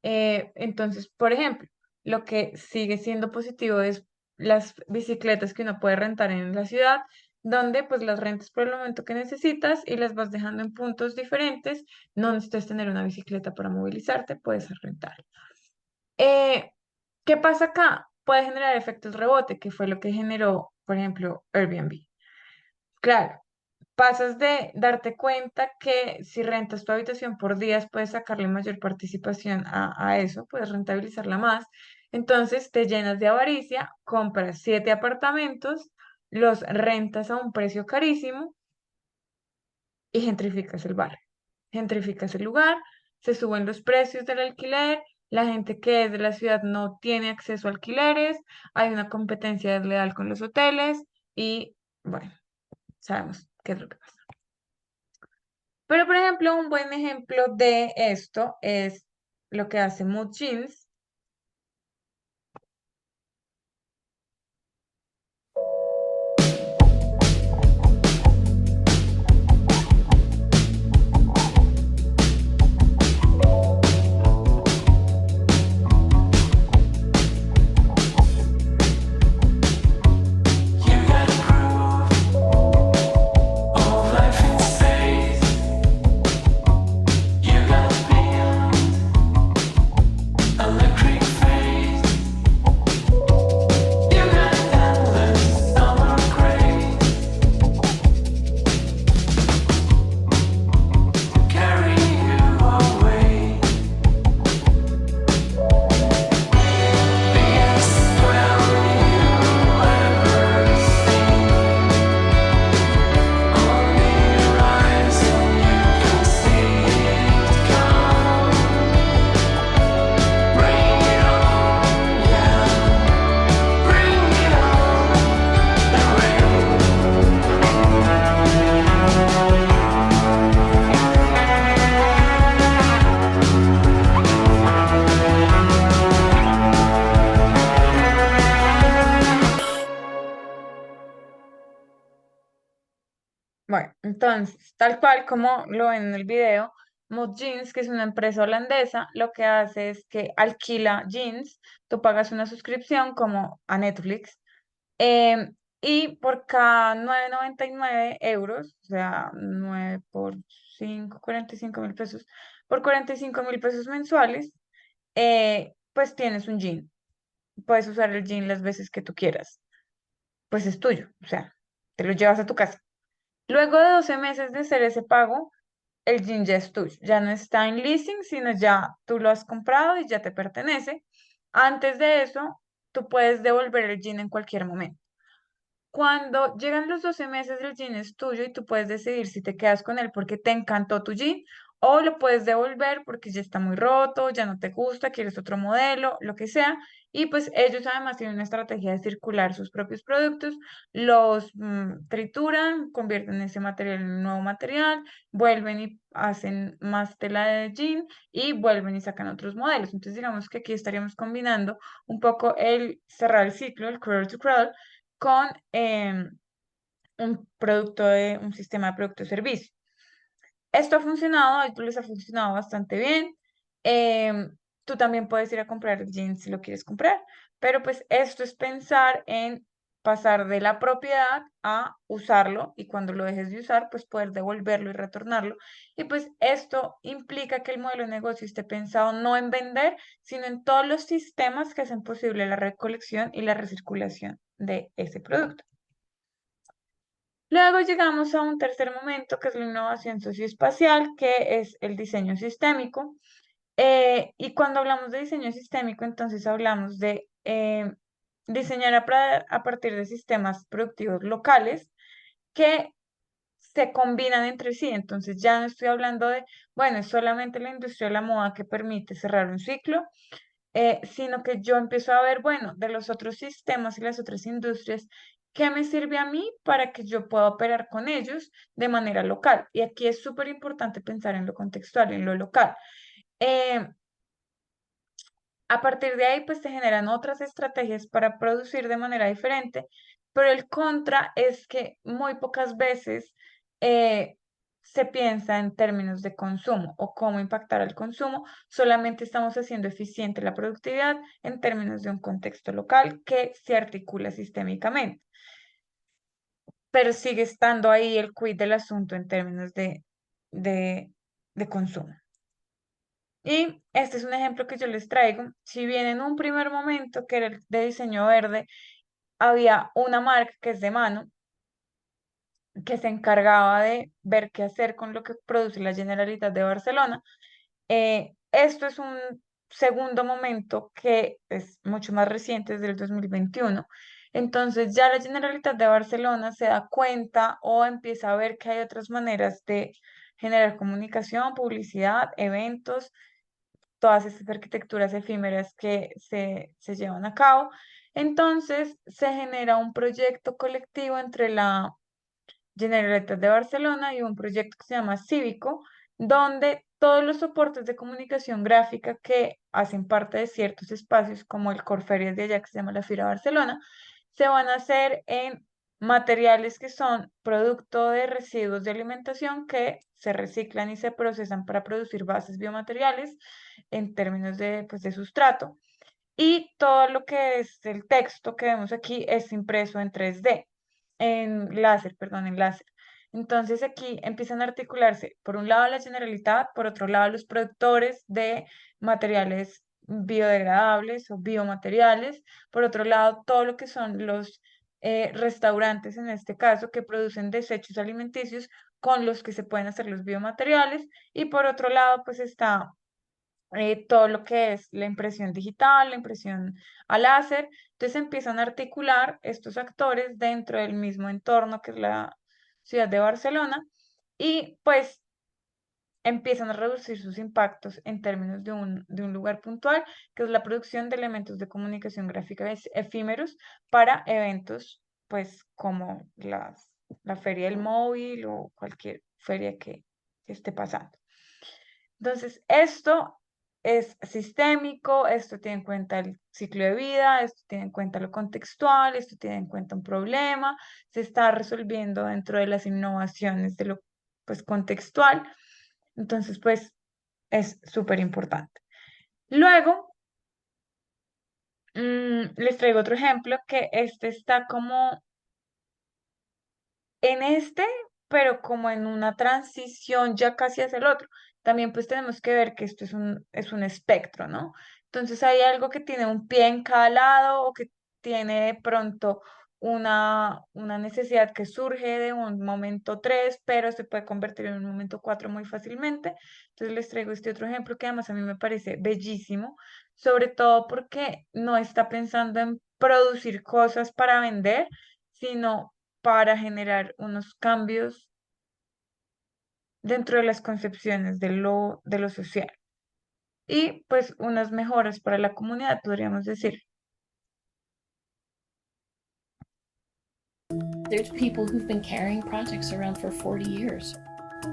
Entonces, por ejemplo, lo que sigue siendo positivo es las bicicletas que uno puede rentar en la ciudad, donde pues las rentas por el momento que necesitas y las vas dejando en puntos diferentes. No necesitas tener una bicicleta para movilizarte, puedes rentar. Eh, ¿Qué pasa acá? Puede generar efectos rebote, que fue lo que generó, por ejemplo, Airbnb. Claro, pasas de darte cuenta que si rentas tu habitación por días, puedes sacarle mayor participación a eso, puedes rentabilizarla más. Entonces te llenas de avaricia, compras 7 apartamentos, los rentas a un precio carísimo y gentrificas el barrio. Gentrificas el lugar, se suben los precios del alquiler, la gente que es de la ciudad no tiene acceso a alquileres, hay una competencia desleal con los hoteles y bueno, sabemos qué es lo que pasa. Pero, por ejemplo, un buen ejemplo de esto es lo que hace Mood Jeans. Bueno, entonces, tal cual como lo ven en el video, Mood Jeans, que es una empresa holandesa, lo que hace es que alquila jeans, tú pagas una suscripción como a Netflix, y por cada 9,99 euros, o sea, 9 por 5 45.000 pesos, por 45.000 pesos mensuales, pues tienes un jean. Puedes usar el jean las veces que tú quieras. Pues es tuyo, o sea, te lo llevas a tu casa. Luego de 12 meses de hacer ese pago, el jean ya es tuyo. Ya no está en leasing, sino ya tú lo has comprado y ya te pertenece. Antes de eso, tú puedes devolver el jean en cualquier momento. Cuando llegan los 12 meses, el jean es tuyo y tú puedes decidir si te quedas con él porque te encantó tu jean o lo puedes devolver porque ya está muy roto, ya no te gusta, quieres otro modelo, lo que sea. Y pues ellos además tienen una estrategia de circular sus propios productos, los trituran, convierten ese material en un nuevo material, vuelven y hacen más tela de jean y vuelven y sacan otros modelos. Entonces digamos que aquí estaríamos combinando un poco el cerrar el ciclo, el cradle to cradle, con un producto de un sistema de producto de servicio. Esto ha funcionado, a ellos les ha funcionado bastante bien. Tú también puedes ir a comprar el jeans si lo quieres comprar, pero pues esto es pensar en pasar de la propiedad a usarlo y cuando lo dejes de usar, pues poder devolverlo y retornarlo. Y pues esto implica que el modelo de negocio esté pensado no en vender, sino en todos los sistemas que hacen posible la recolección y la recirculación de ese producto. Luego llegamos a un tercer momento que es la innovación socioespacial, que es el diseño sistémico. Y cuando hablamos de diseño sistémico, entonces hablamos de diseñar a partir de sistemas productivos locales que se combinan entre sí. Entonces ya no estoy hablando de, bueno, es solamente la industria de la moda que permite cerrar un ciclo, sino que yo empiezo a ver, bueno, de los otros sistemas y las otras industrias, ¿qué me sirve a mí para que yo pueda operar con ellos de manera local? Y aquí es súper importante pensar en lo contextual, en lo local. Eh, a partir de ahí, pues se generan otras estrategias para producir de manera diferente, pero el contra es que muy pocas veces eh, se piensa en términos de consumo o cómo impactar al consumo, solamente estamos haciendo eficiente la productividad en términos de un contexto local que se articula sistémicamente, pero sigue estando ahí el quid del asunto en términos de, de consumo. Y este es un ejemplo que yo les traigo. Si bien en un primer momento, que era el de diseño verde, había una marca que es de mano, que se encargaba de ver qué hacer con lo que produce la Generalitat de Barcelona. Esto es un segundo momento que es mucho más reciente, desde el 2021. Entonces ya la Generalitat de Barcelona se da cuenta o empieza a ver que hay otras maneras de generar comunicación, publicidad, eventos, todas estas arquitecturas efímeras que se llevan a cabo. Entonces se genera un proyecto colectivo entre la Generalitat de Barcelona y un proyecto que se llama Cívico, donde todos los soportes de comunicación gráfica que hacen parte de ciertos espacios, como el Corferias de allá, que se llama la Fira Barcelona, se van a hacer en materiales que son producto de residuos de alimentación que se reciclan y se procesan para producir bases biomateriales en términos de, pues, de sustrato. Y todo lo que es el texto que vemos aquí es impreso en 3D, en láser, perdón, en láser. Entonces aquí empiezan a articularse, por un lado la Generalitat, por otro lado los productores de materiales biodegradables o biomateriales, por otro lado todo lo que son los restaurantes en este caso que producen desechos alimenticios con los que se pueden hacer los biomateriales, y por otro lado pues está todo lo que es la impresión digital, la impresión a láser. Entonces empiezan a articular estos actores dentro del mismo entorno que es la ciudad de Barcelona y pues empiezan a reducir sus impactos en términos de un lugar puntual, que es la producción de elementos de comunicación gráfica efímeros para eventos pues como la feria del móvil o cualquier feria que esté pasando. Entonces, esto es sistémico, esto tiene en cuenta el ciclo de vida, esto tiene en cuenta lo contextual, esto tiene en cuenta un problema, se está resolviendo dentro de las innovaciones de lo pues contextual. Entonces, pues es súper importante. Luego, les traigo otro ejemplo que este está como en este, pero como en una transición ya casi hacia el otro. También pues tenemos que ver que esto es un espectro, ¿no? Entonces hay algo que tiene un pie en cada lado o que tiene de pronto una necesidad que surge de un momento 3 pero se puede convertir en un momento 4 muy fácilmente. Entonces les traigo este otro ejemplo que además a mí me parece bellísimo, sobre todo porque no está pensando en producir cosas para vender, sino para generar unos cambios dentro de las concepciones de lo social y pues unas mejoras para la comunidad, podríamos decir. There's people who've been carrying projects around for 40 years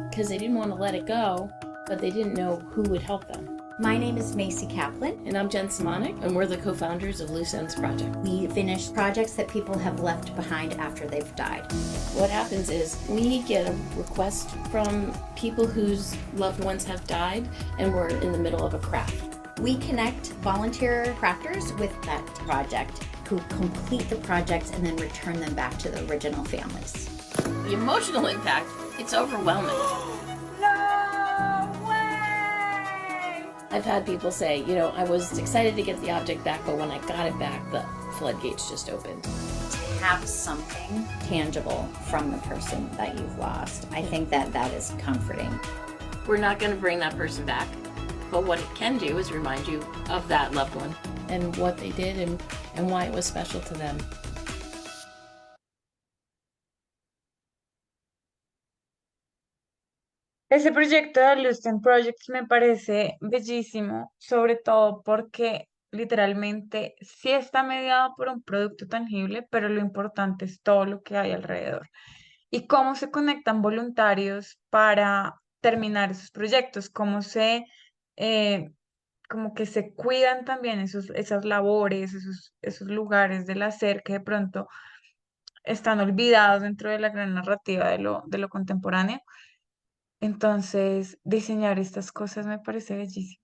because they didn't want to let it go, but they didn't know who would help them. My name is Macy Kaplan. And I'm Jen Simonik, and we're the co-founders of Loose Ends Project. We finish projects that people have left behind after they've died. What happens is we get a request from people whose loved ones have died, and we're in the middle of a craft. We connect volunteer crafters with that project who complete the projects and then return them back to the original families. The emotional impact, it's overwhelming. No way! I've had people say, you know, I was excited to get the object back, but when I got it back, the floodgates just opened. To have something tangible from the person that you've lost, I think that that is comforting. We're not going to bring that person back, but what it can do is remind you of that loved one and what they did and why it was special to them. Ese proyecto de Luston Projects me parece bellísimo, sobre todo porque literalmente sí está mediado por un producto tangible, pero lo importante es todo lo que hay alrededor y cómo se conectan voluntarios para terminar esos proyectos, eh, como que se cuidan también esas labores, esos lugares del hacer que de pronto están olvidados dentro de la gran narrativa de lo contemporáneo. Entonces, diseñar estas cosas me parece bellísimo.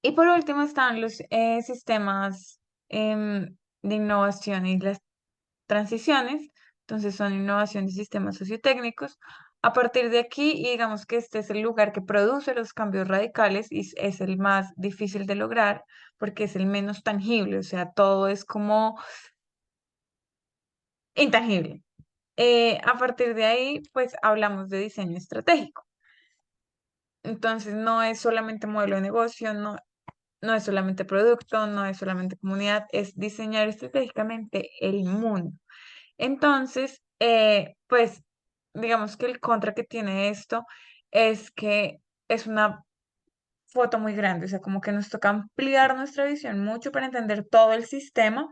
Y por último están los sistemas de innovación y las transiciones. Entonces, son innovación de sistemas sociotécnicos. A partir de aquí, y digamos que este es el lugar que produce los cambios radicales y es el más difícil de lograr porque es el menos tangible, o sea, todo es como intangible. A partir de ahí, pues hablamos de diseño estratégico. Entonces, no es solamente modelo de negocio, no es solamente producto, no es solamente comunidad, es diseñar estratégicamente el mundo. Entonces, pues, digamos que el contra que tiene esto es que es una foto muy grande, o sea, como que nos toca ampliar nuestra visión mucho para entender todo el sistema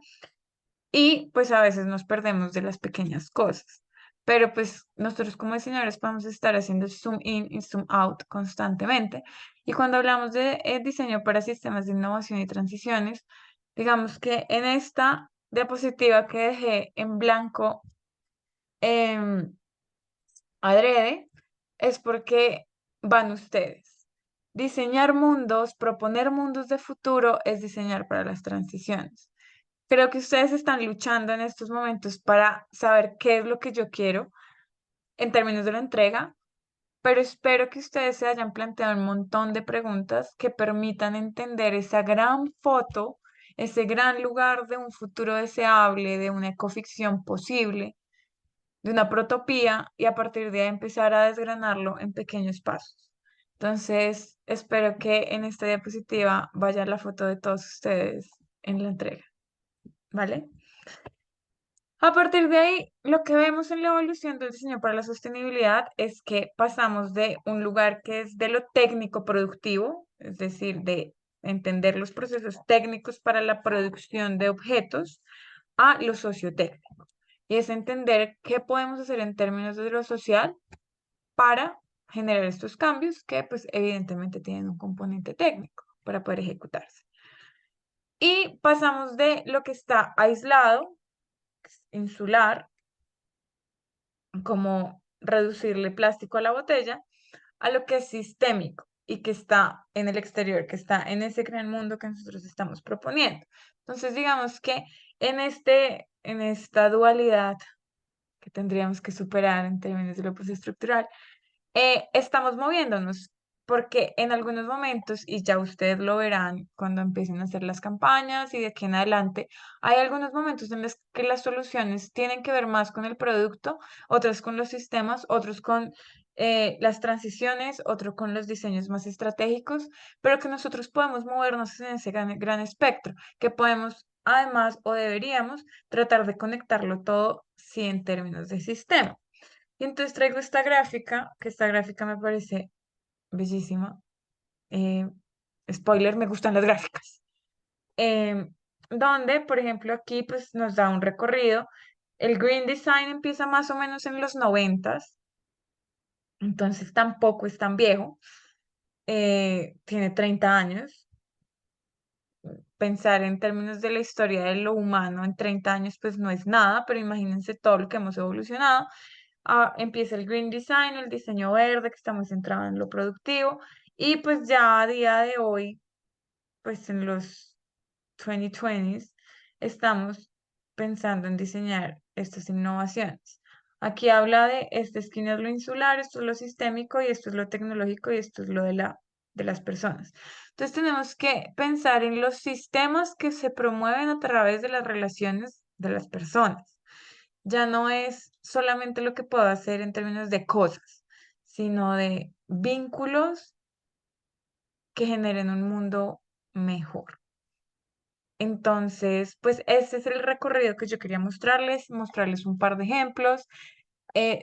y pues a veces nos perdemos de las pequeñas cosas. Pero pues nosotros como diseñadores podemos estar haciendo zoom in y zoom out constantemente. Y cuando hablamos de diseño para sistemas de innovación y transiciones, digamos que en esta diapositiva que dejé en blanco em, adrede, es porque van ustedes. Diseñar mundos, proponer mundos de futuro es diseñar para las transiciones. Creo que ustedes están luchando en estos momentos para saber qué es lo que yo quiero en términos de la entrega, pero espero que ustedes se hayan planteado un montón de preguntas que permitan entender esa gran foto, ese gran lugar de un futuro deseable, de una ecoficción posible, de una protopía y a partir de ahí empezar a desgranarlo en pequeños pasos. Entonces, espero que en esta diapositiva vaya la foto de todos ustedes en la entrega, ¿vale? A partir de ahí, lo que vemos en la evolución del diseño para la sostenibilidad es que pasamos de un lugar que es de lo técnico productivo, es decir, de entender los procesos técnicos para la producción de objetos, a lo sociotécnico. Y es entender qué podemos hacer en términos de lo social para generar estos cambios que pues evidentemente tienen un componente técnico para poder ejecutarse. Y pasamos de lo que está aislado, que es insular, como reducirle plástico a la botella, a lo que es sistémico y que está en el exterior, que está en ese gran mundo que nosotros estamos proponiendo. Entonces, digamos que en esta dualidad que tendríamos que superar en términos de lo postestructural, estamos moviéndonos, porque en algunos momentos, y ya ustedes lo verán cuando empiecen a hacer las campañas y de aquí en adelante, hay algunos momentos en los que las soluciones tienen que ver más con el producto, otras con los sistemas, otros con las transiciones, otro con los diseños más estratégicos, pero que nosotros podemos movernos en ese gran espectro, que podemos además o deberíamos tratar de conectarlo todo, sí, en términos de sistema. Y entonces traigo esta gráfica, que esta gráfica me parece bellísima. Eh, Spoiler, me gustan las gráficas. Em, Donde, por ejemplo, aquí pues nos da un recorrido. El Green Design empieza más o menos en los 90, entonces tampoco es tan viejo. Tiene 30 años. Pensar en términos de la historia de lo humano en 30 años pues no es nada, pero imagínense todo lo que hemos evolucionado. Empieza el Green Design, el diseño verde, que está muy centrado en lo productivo, y pues ya a día de hoy, pues en los 2020s, estamos pensando en diseñar estas innovaciones. Aquí habla de esta esquina es lo insular, esto es lo sistémico y esto es lo tecnológico y esto es lo de las personas. Entonces tenemos que pensar en los sistemas que se promueven a través de las relaciones de las personas. Ya no es solamente lo que puedo hacer en términos de cosas, sino de vínculos que generen un mundo mejor. Entonces, pues ese es el recorrido que yo quería mostrarles un par de ejemplos.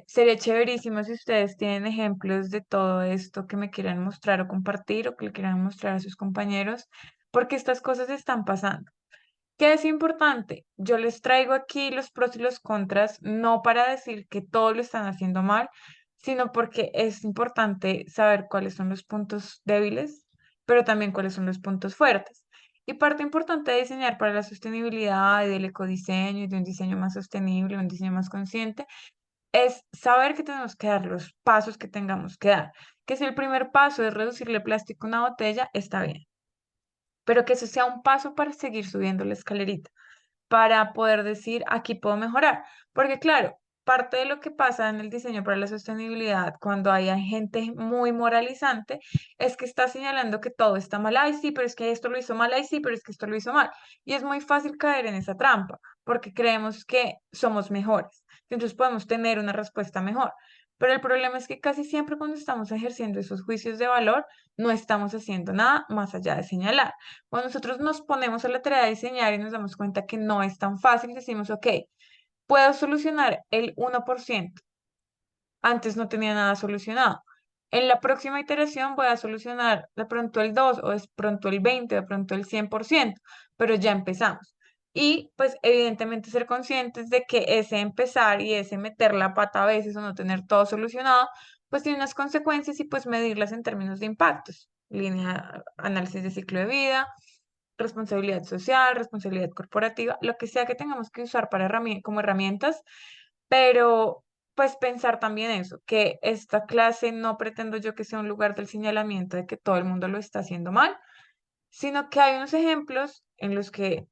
Sería chéverísimo si ustedes tienen ejemplos de todo esto que me quieran mostrar o compartir o que le quieran mostrar a sus compañeros, porque estas cosas están pasando. ¿Qué es importante? Yo les traigo aquí los pros y los contras, no para decir que todo lo están haciendo mal, sino porque es importante saber cuáles son los puntos débiles, pero también cuáles son los puntos fuertes. Y parte importante de diseñar para la sostenibilidad y del ecodiseño y de un diseño más sostenible, un diseño más consciente, es saber que tenemos que dar los pasos que tengamos que dar. Que si el primer paso es reducirle plástico a una botella, está bien, pero que eso sea un paso para seguir subiendo la escalerita, para poder decir, aquí puedo mejorar. Porque claro, parte de lo que pasa en el diseño para la sostenibilidad, cuando hay gente muy moralizante, es que está señalando que todo está mal. Ay, sí, pero es que esto lo hizo mal. Ay, sí, pero es que esto lo hizo mal. Y es muy fácil caer en esa trampa, porque creemos que somos mejores. Entonces podemos tener una respuesta mejor. Pero el problema es que casi siempre cuando estamos ejerciendo esos juicios de valor, no estamos haciendo nada más allá de señalar. Cuando nosotros nos ponemos a la tarea de diseñar y nos damos cuenta que no es tan fácil, decimos, ok, puedo solucionar el 1%. Antes no tenía nada solucionado. En la próxima iteración voy a solucionar de pronto el 2 o de pronto el 20, de pronto el 100%, pero ya empezamos. Y pues evidentemente ser conscientes de que ese empezar y ese meter la pata a veces o no tener todo solucionado, pues tiene unas consecuencias y pues medirlas en términos de impactos. Línea, análisis de ciclo de vida, responsabilidad social, responsabilidad corporativa, lo que sea que tengamos que usar para como herramientas, pero pues pensar también eso, que esta clase no pretendo yo que sea un lugar del señalamiento de que todo el mundo lo está haciendo mal, sino que hay unos ejemplos en los que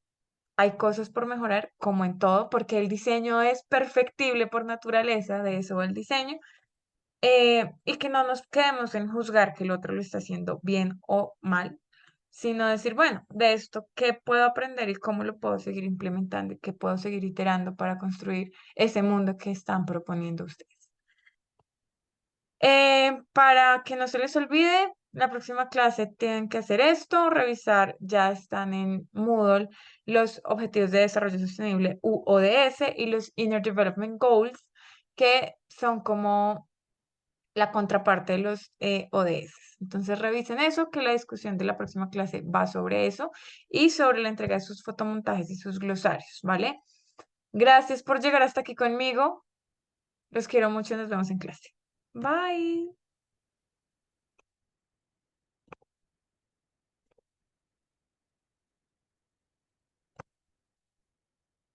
hay cosas por mejorar, como en todo, porque el diseño es perfectible por naturaleza, de eso va el diseño, y que no nos quedemos en juzgar que el otro lo está haciendo bien o mal, sino decir, bueno, de esto, ¿qué puedo aprender y cómo lo puedo seguir implementando y qué puedo seguir iterando para construir ese mundo que están proponiendo ustedes? Para que no se les olvide, la próxima clase tienen que hacer esto, revisar, ya están en Moodle los Objetivos de Desarrollo Sostenible u ODS y los Inner Development Goals, que son como la contraparte de los ODS. Entonces revisen eso, que la discusión de la próxima clase va sobre eso y sobre la entrega de sus fotomontajes y sus glosarios, ¿vale? Gracias por llegar hasta aquí conmigo. Los quiero mucho, nos vemos en clase. Bye.